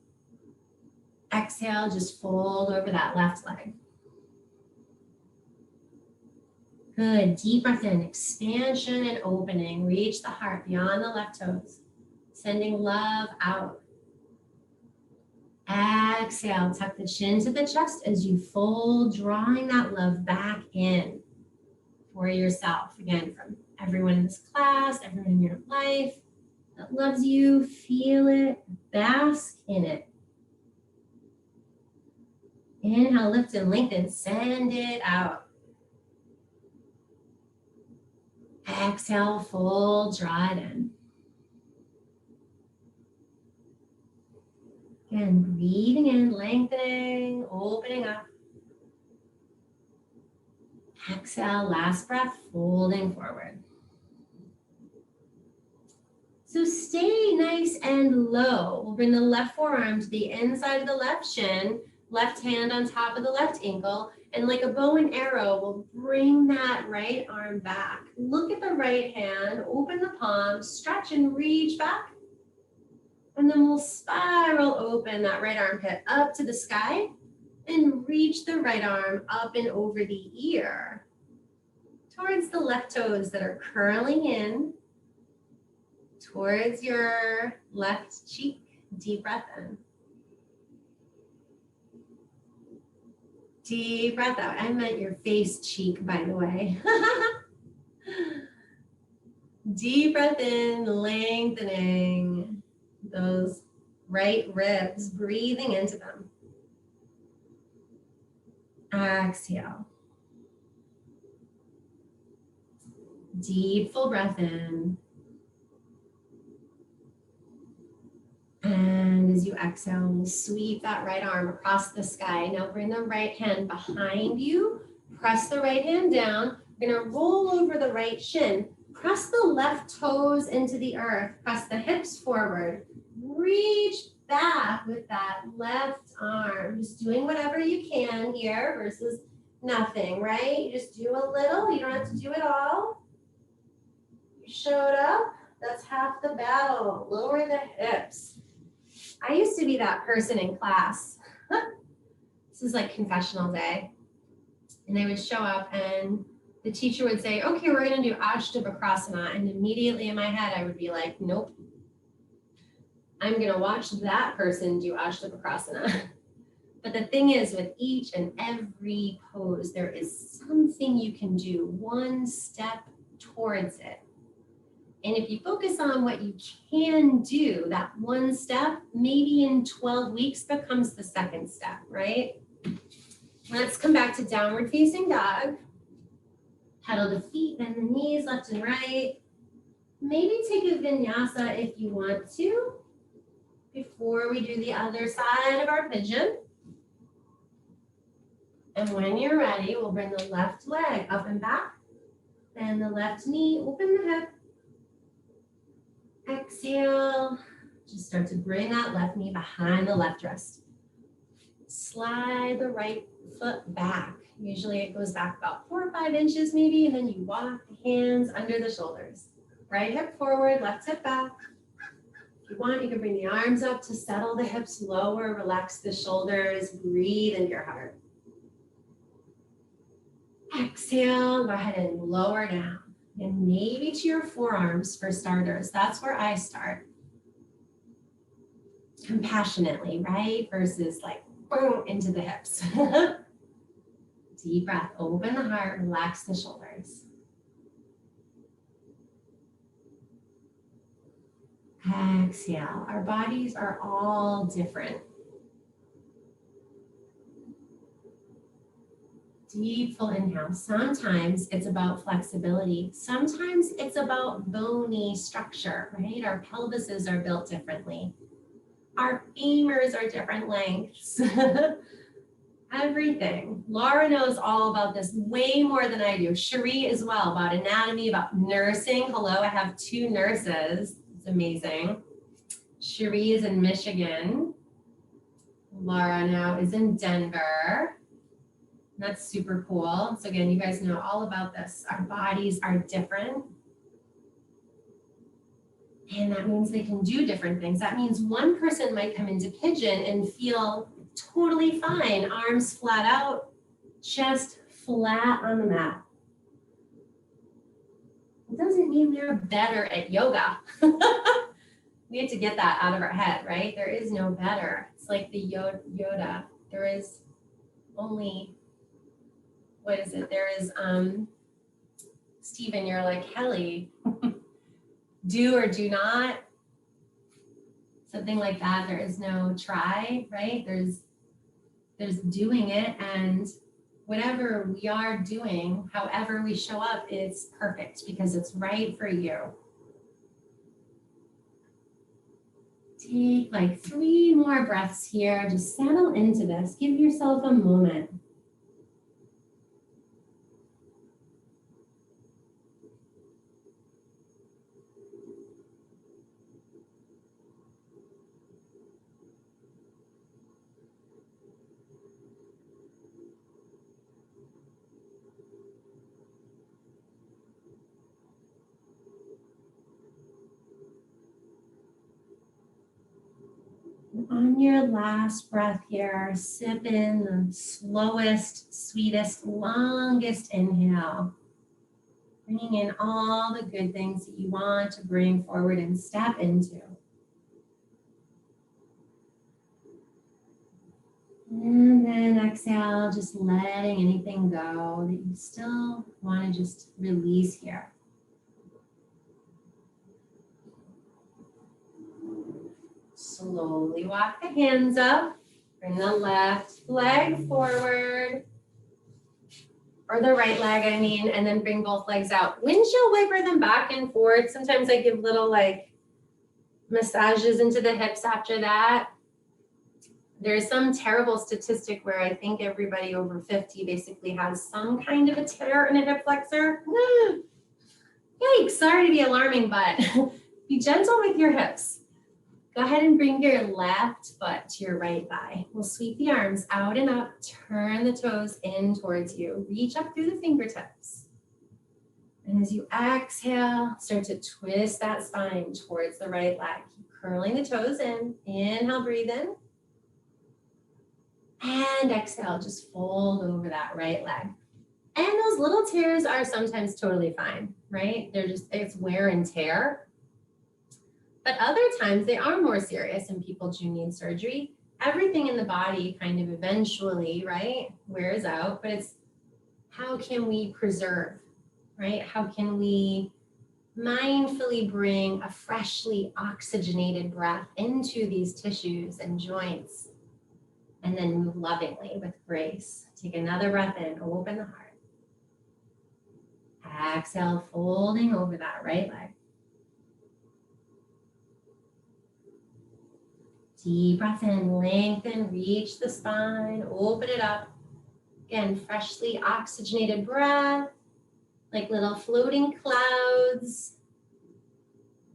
A: Exhale, just fold over that left leg. Good. Deep breath in. Expansion and opening. Reach the heart beyond the left toes. Sending love out. Exhale, tuck the chin to the chest as you fold, drawing that love back in for yourself. Again, from everyone in this class, everyone in your life that loves you, feel it, bask in it. Inhale, lift and lengthen, send it out. Exhale, fold, draw it in. Again, breathing in, lengthening, opening up. Exhale, last breath, folding forward. So stay nice and low. We'll bring the left forearm to the inside of the left shin, left hand on top of the left ankle, and like a bow and arrow, we'll bring that right arm back. Look at the right hand, open the palm, stretch and reach back. And then we'll spiral open that right armpit up to the sky and reach the right arm up and over the ear towards the left toes that are curling in towards your left cheek. Deep breath in. Deep breath out. I meant your face cheek, by the way. Deep breath in, lengthening those right ribs, breathing into them. Exhale. Deep full breath in. And as you exhale, we'll sweep that right arm across the sky. Now bring the right hand behind you. Press the right hand down. We're going to roll over the right shin. Press the left toes into the earth. Press the hips forward. Reach back with that left arm. Just doing whatever you can here versus nothing, right? You just do a little. You don't have to do it all. You showed up. That's half the battle. Lower the hips. I used to be that person in class. This is like confessional day. And I would show up and the teacher would say, okay, we're going to do Ashtavakrasana. And immediately in my head, I would be like, nope. I'm going to watch that person do Ashtavakrasana. But the thing is, with each and every pose, there is something you can do, one step towards it. And if you focus on what you can do, that one step, maybe in 12 weeks becomes the second step, right? Let's come back to downward facing dog. Pedal the feet, bend the knees left and right. Maybe take a vinyasa if you want to before we do the other side of our pigeon. And when you're ready, we'll bring the left leg up and back. Bend the left knee, open the hip. Exhale. Just start to bring that left knee behind the left wrist. Slide the right foot back. Usually it goes back about 4 or 5 inches maybe, and then you walk the hands under the shoulders. Right hip forward, left hip back. If you want, you can bring the arms up to settle the hips lower, relax the shoulders, breathe into your heart. Exhale, go ahead and lower down. And maybe to your forearms for starters. That's where I start. Compassionately, right? Versus like boom into the hips. Deep breath, open the heart, relax the shoulders. Exhale. Our bodies are all different. Deep full inhale. Sometimes it's about flexibility. Sometimes it's about bony structure, right? Our pelvises are built differently. Our femurs are different lengths. Everything. Laura knows all about this way more than I do. Cherie as well, about anatomy, about nursing. Hello, I have 2 nurses. It's amazing. Cherie is in Michigan. Laura now is in Denver. That's super cool. So again, you guys know all about this. Our bodies are different. And that means they can do different things. That means one person might come into pigeon and feel totally fine. Arms flat out, chest flat on the mat. It doesn't mean they're better at yoga. We have to get that out of our head, right? There is no better. It's like the Yoda. There is only, what is it? There is, Stephen, you're like, Kelly, do or do not. Something like that. There is no try, right? There's doing it, and whatever we are doing, however we show up, it's perfect because it's right for you. Take like 3 more breaths here. Just settle into this. Give yourself a moment. On your last breath here, sip in the slowest, sweetest, longest inhale. Bringing in all the good things that you want to bring forward and step into. And then exhale, just letting anything go that you still want to just release here. Slowly walk the hands up. Bring the left leg forward. Or the right leg, I mean, and then bring both legs out. Windshield wiper them back and forth. Sometimes I give little like massages into the hips after that. There's some terrible statistic where I think everybody over 50 basically has some kind of a tear in a hip flexor. Yikes, sorry to be alarming, but be gentle with your hips. Go ahead and bring your left foot to your right thigh. We'll sweep the arms out and up, turn the toes in towards you. Reach up through the fingertips. And as you exhale, start to twist that spine towards the right leg. Keep curling the toes in. Inhale, breathe in. And exhale, just fold over that right leg. And those little tears are sometimes totally fine, right? It's wear and tear. But other times they are more serious and people do need surgery. Everything in the body kind of eventually, right, wears out, but it's how can we preserve, right? How can we mindfully bring a freshly oxygenated breath into these tissues and joints And then move lovingly with grace. Take another breath in, open the heart. Exhale, folding over that right leg. Deep breath in, lengthen, reach the spine, open it up. Again, freshly oxygenated breath, like little floating clouds,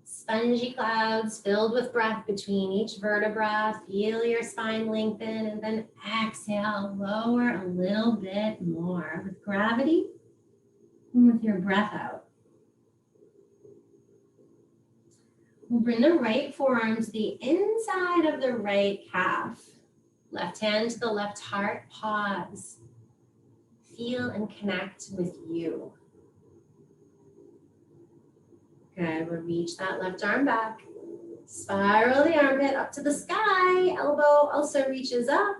A: spongy clouds filled with breath between each vertebra. Feel your spine lengthen, and then exhale, lower a little bit more with gravity and with your breath out. We'll bring the right forearm to the inside of the right calf. Left hand to the left heart, pause. Feel and connect with you. Good, we'll reach that left arm back. Spiral the armpit up to the sky. Elbow also reaches up.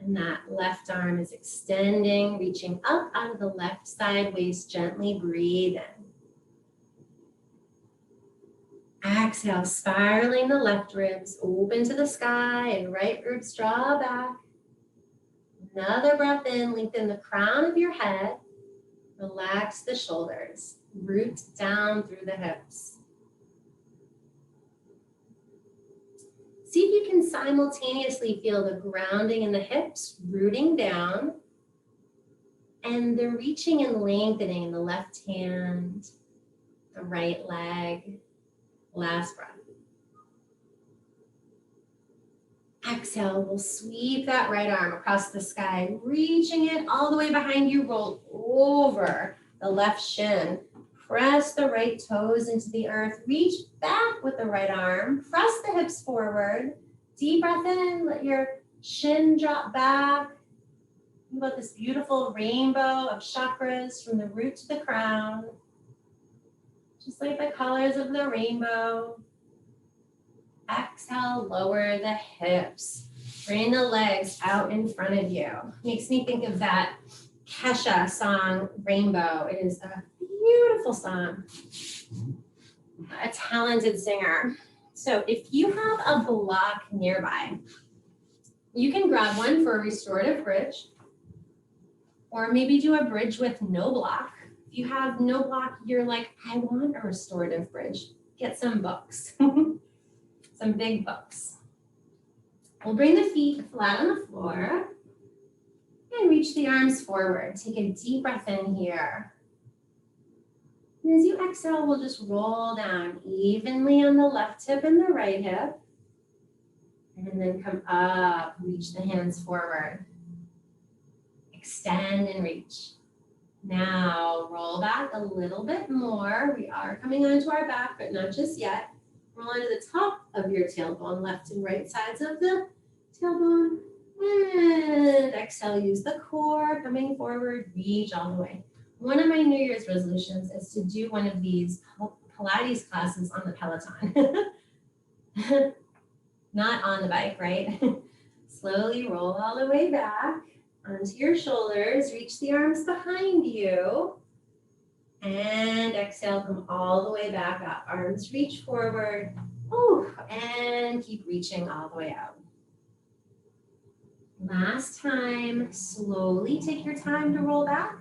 A: And that left arm is extending, reaching up out of the left side waist. Gently breathe in. Exhale, spiraling the left ribs open to the sky and right ribs draw back. Another breath in, lengthen the crown of your head. Relax the shoulders. Root down through the hips. See if you can simultaneously feel the grounding in the hips, rooting down, and the reaching and lengthening in the left hand, the right leg. Last breath. Exhale, we'll sweep that right arm across the sky, reaching it all the way behind you, roll over the left shin. Press the right toes into the earth, reach back with the right arm, press the hips forward. Deep breath in, let your shin drop back. Think about this beautiful rainbow of chakras from the root to the crown. Just like the colors of the rainbow. Exhale, lower the hips. Bring the legs out in front of you. Makes me think of that Kesha song, Rainbow. It is a beautiful song. A talented singer. So if you have a block nearby, you can grab one for a restorative bridge, or maybe do a bridge with no block. If you have no block, you're like, I want a restorative bridge. Get some books, some big books. We'll bring the feet flat on the floor and reach the arms forward. Take a deep breath in here. And as you exhale, we'll just roll down evenly on the left hip and the right hip. And then come up, reach the hands forward. Extend and reach. Now roll back a little bit more. We are coming onto our back, but not just yet. Roll onto the top of your tailbone, left and right sides of the tailbone. And exhale, use the core, coming forward, reach all the way. One of my New Year's resolutions is to do one of these Pilates classes on the Peloton. Not on the bike, right? Slowly roll all the way back. Onto your shoulders, reach the arms behind you, and exhale, come all the way back up. Arms reach forward, and keep reaching all the way out. Last time, slowly take your time to roll back.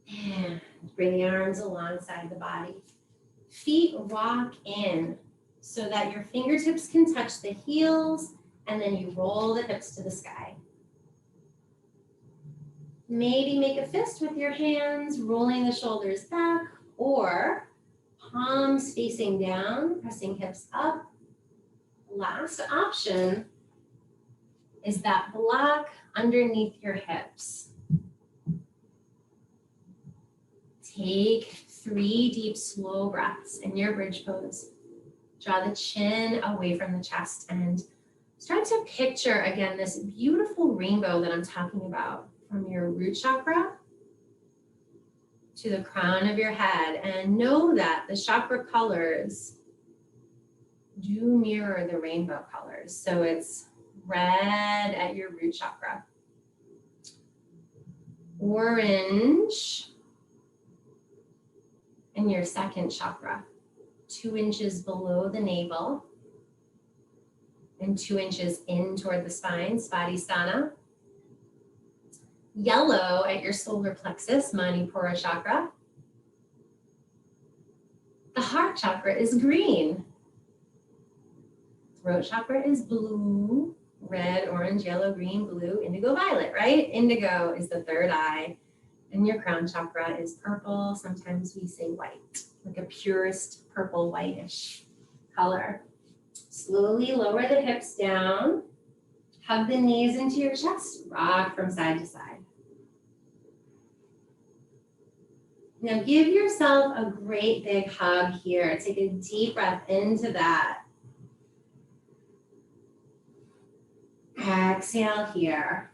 A: And bring the arms alongside the body. Feet walk in so that your fingertips can touch the heels, and then you roll the hips to the sky. Maybe make a fist with your hands, rolling the shoulders back, or palms facing down, pressing hips up. Last option is that block underneath your hips. Take 3 deep, slow breaths in your bridge pose. Draw the chin away from the chest and start to picture, again, this beautiful rainbow that I'm talking about from your root chakra to the crown of your head. And know that the chakra colors do mirror the rainbow colors. So it's red at your root chakra, orange in your second chakra, 2 inches below the navel, and 2 inches in toward the spine, Svadhisthana. Yellow at your solar plexus, Manipura chakra. The heart chakra is green. Throat chakra is blue, red, orange, yellow, green, blue, indigo, violet, right? Indigo is the third eye. And your crown chakra is purple. Sometimes we say white, like a purest purple whitish color. Slowly lower the hips down. Hug the knees into your chest. Rock from side to side. Now give yourself a great big hug here. Take a deep breath into that. Exhale here.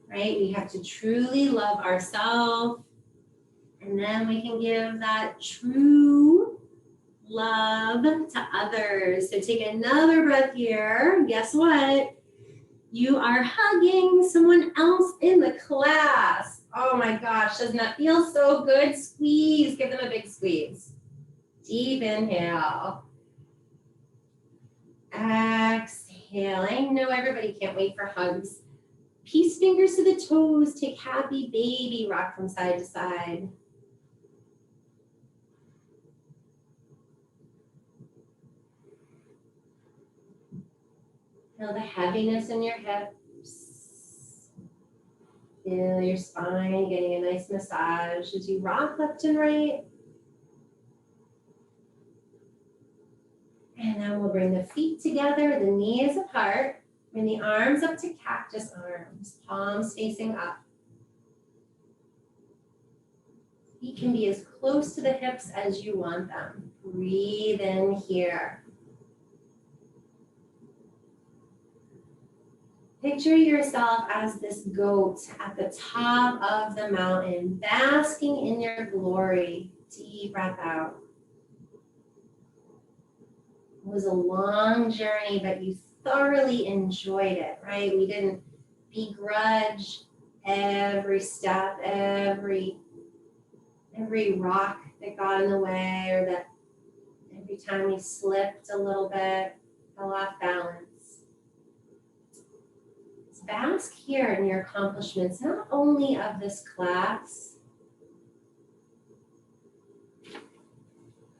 A: Right? We have to truly love ourselves. And then we can give that true love to others. So take another breath here. Guess what? You are hugging someone else in the class. Oh my gosh, doesn't that feel so good? Squeeze, give them a big squeeze. Deep inhale. Exhale. I know everybody can't wait for hugs. Peace fingers to the toes. Take happy baby, rock from side to side. Feel the heaviness in your hips. Feel your spine getting a nice massage as you rock left and right. And then we'll bring the feet together, the knees apart. Bring the arms up to cactus arms, palms facing up. Feet can be as close to the hips as you want them. Breathe in here. Picture yourself as this goat at the top of the mountain, basking in your glory. Deep breath out. It was a long journey, but you thoroughly enjoyed it, right? We didn't begrudge every step, every rock that got in the way, or that every time we slipped a little bit, fell off balance. Bask here in your accomplishments, not only of this class,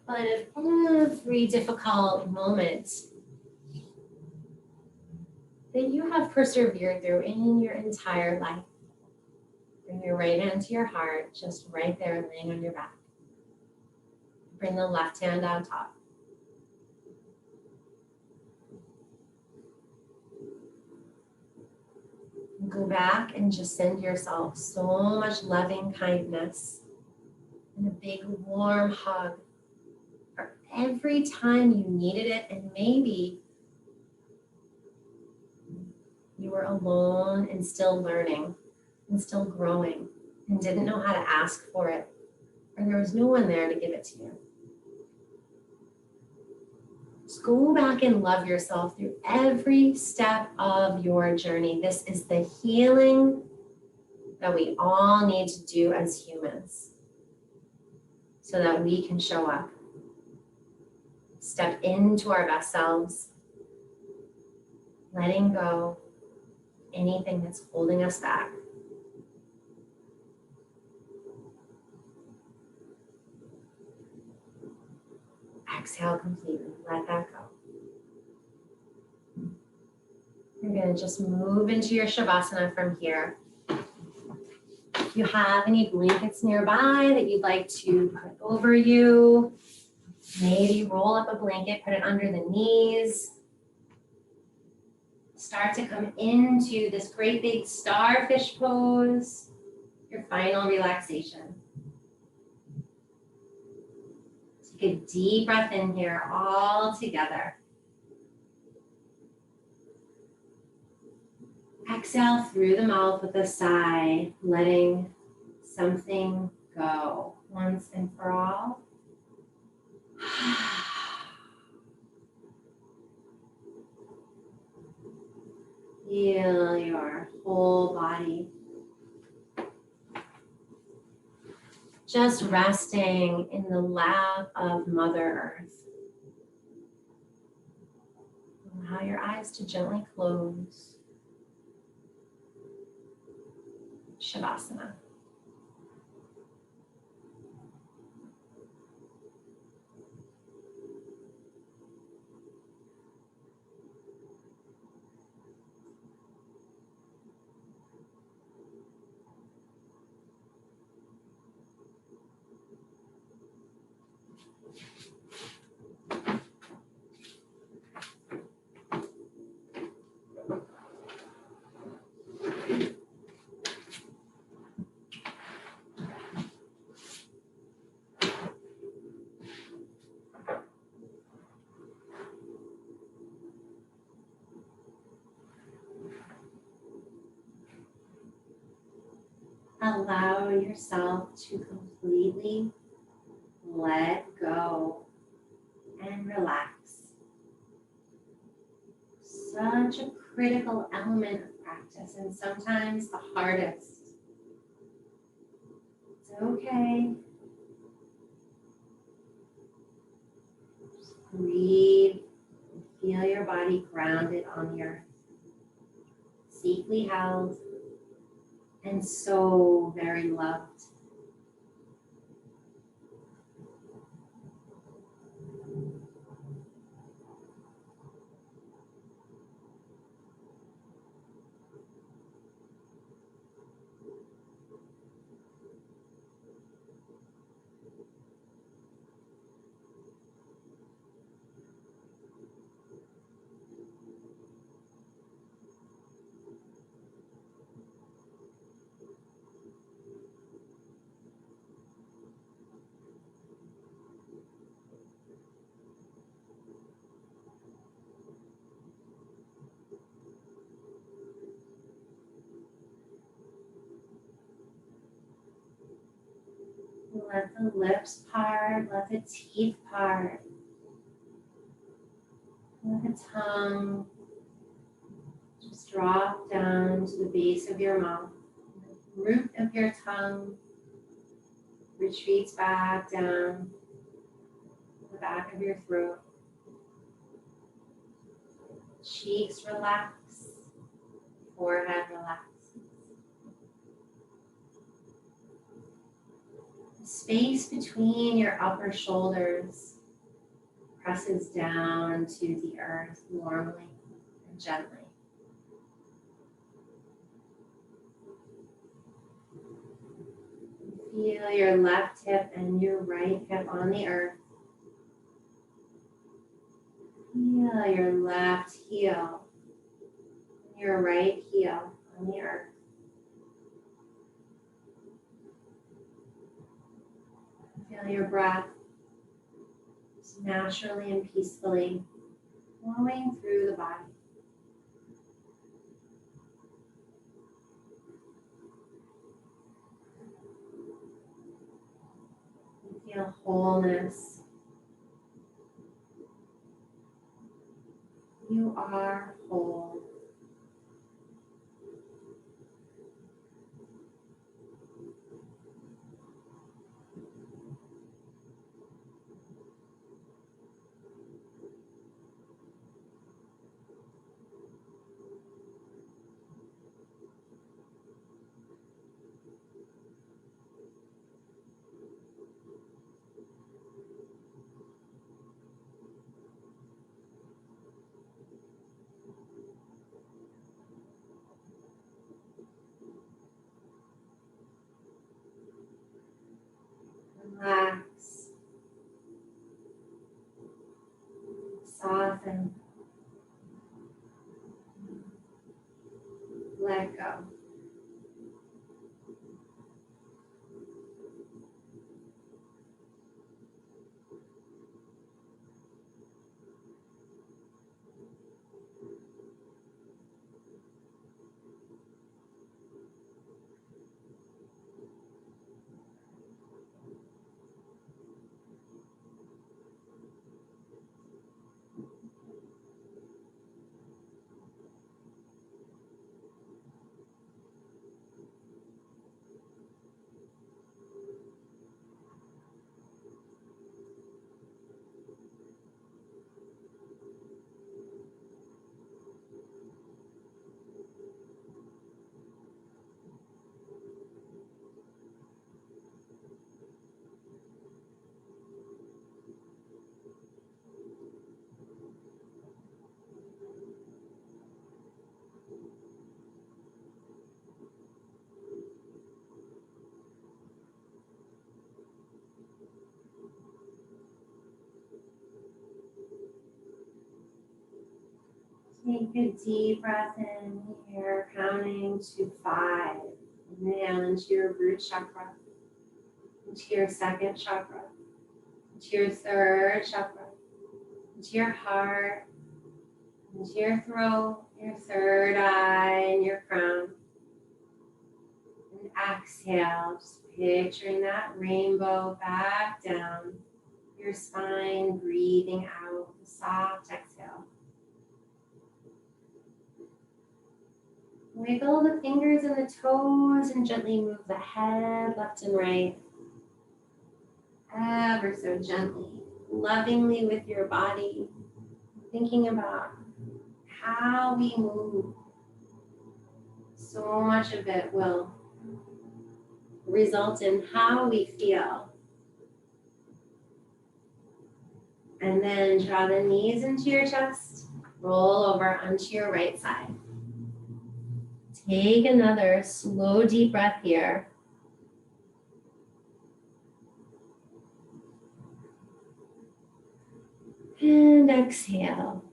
A: but of every difficult moment that you have persevered through in your entire life. Bring your right hand to your heart, just right there, laying on your back. Bring the left hand on top. Go back and just send yourself so much loving kindness and a big warm hug for every time you needed it, and maybe you were alone and still learning and still growing and didn't know how to ask for it, or there was no one there to give it to you. Just go back and love yourself through every step of your journey. This is the healing that we all need to do as humans so that we can show up, step into our best selves, letting go anything that's holding us back. Exhale completely, let that go. You're going to just move into your Shavasana from here. If you have any blankets nearby that you'd like to put over you, maybe roll up a blanket, put it under the knees. Start to come into this great big starfish pose, your final relaxation. Take a deep breath in here, all together. Exhale through the mouth with a sigh, letting something go once and for all. Feel your whole body. Just resting in the lap of Mother Earth. Allow your eyes to gently close. Shavasana. Allow yourself to completely let go and relax. Such a critical element of practice and sometimes the hardest. It's okay. Just breathe and feel your body grounded on the earth. Safely held and so very loved. Let the lips part, let the teeth part, let the tongue just drop down to the base of your mouth. The root of your tongue retreats back down the back of your throat. Cheeks relax, forehead relax. The space between your upper shoulders presses down to the earth warmly and gently. Feel your left hip and your right hip on the earth. Feel your left heel and your right heel on the earth. Feel your breath just naturally and peacefully flowing through the body. Feel wholeness. You are whole. Relax. Soften. Let go. Take a deep breath in here, counting to 5. Inhale into your root chakra, into your second chakra, into your third chakra, into your heart, into your throat, your third eye, and your crown. And exhale, just picturing that rainbow back down your spine, breathing out, a soft exhale. Wiggle the fingers and the toes and gently move the head left and right. Ever so gently, lovingly with your body, thinking about how we move. So much of it will result in how we feel. And then draw the knees into your chest, roll over onto your right side. Take another slow, deep breath here. And exhale.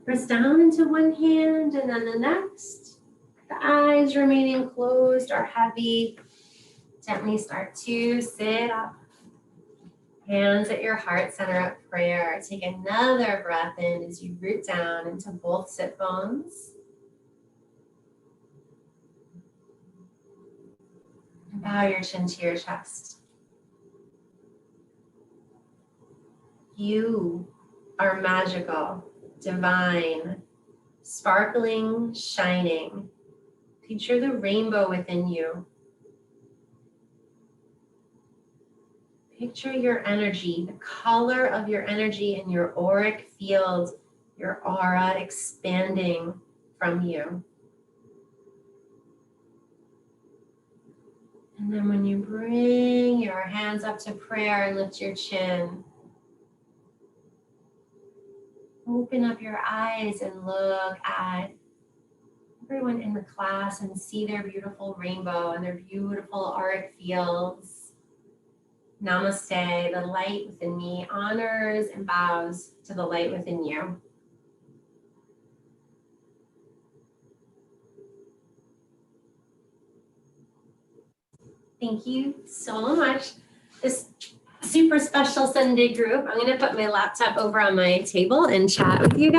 A: Press down into one hand and then the next. The eyes remaining closed or heavy. Gently start to sit up. Hands at your heart center of prayer. Take another breath in as you root down into both sit bones. And bow your chin to your chest. You are magical, divine, sparkling, shining. Picture the rainbow within you. Picture your energy, the color of your energy in your auric field, your aura expanding from you. And then when you bring your hands up to prayer and lift your chin, open up your eyes and look at everyone in the class and see their beautiful rainbow and their beautiful auric fields. Namaste, the light within me honors and bows to the light within you. Thank you so much. This super special Sunday group. I'm going to put my laptop over on my table and chat with you guys.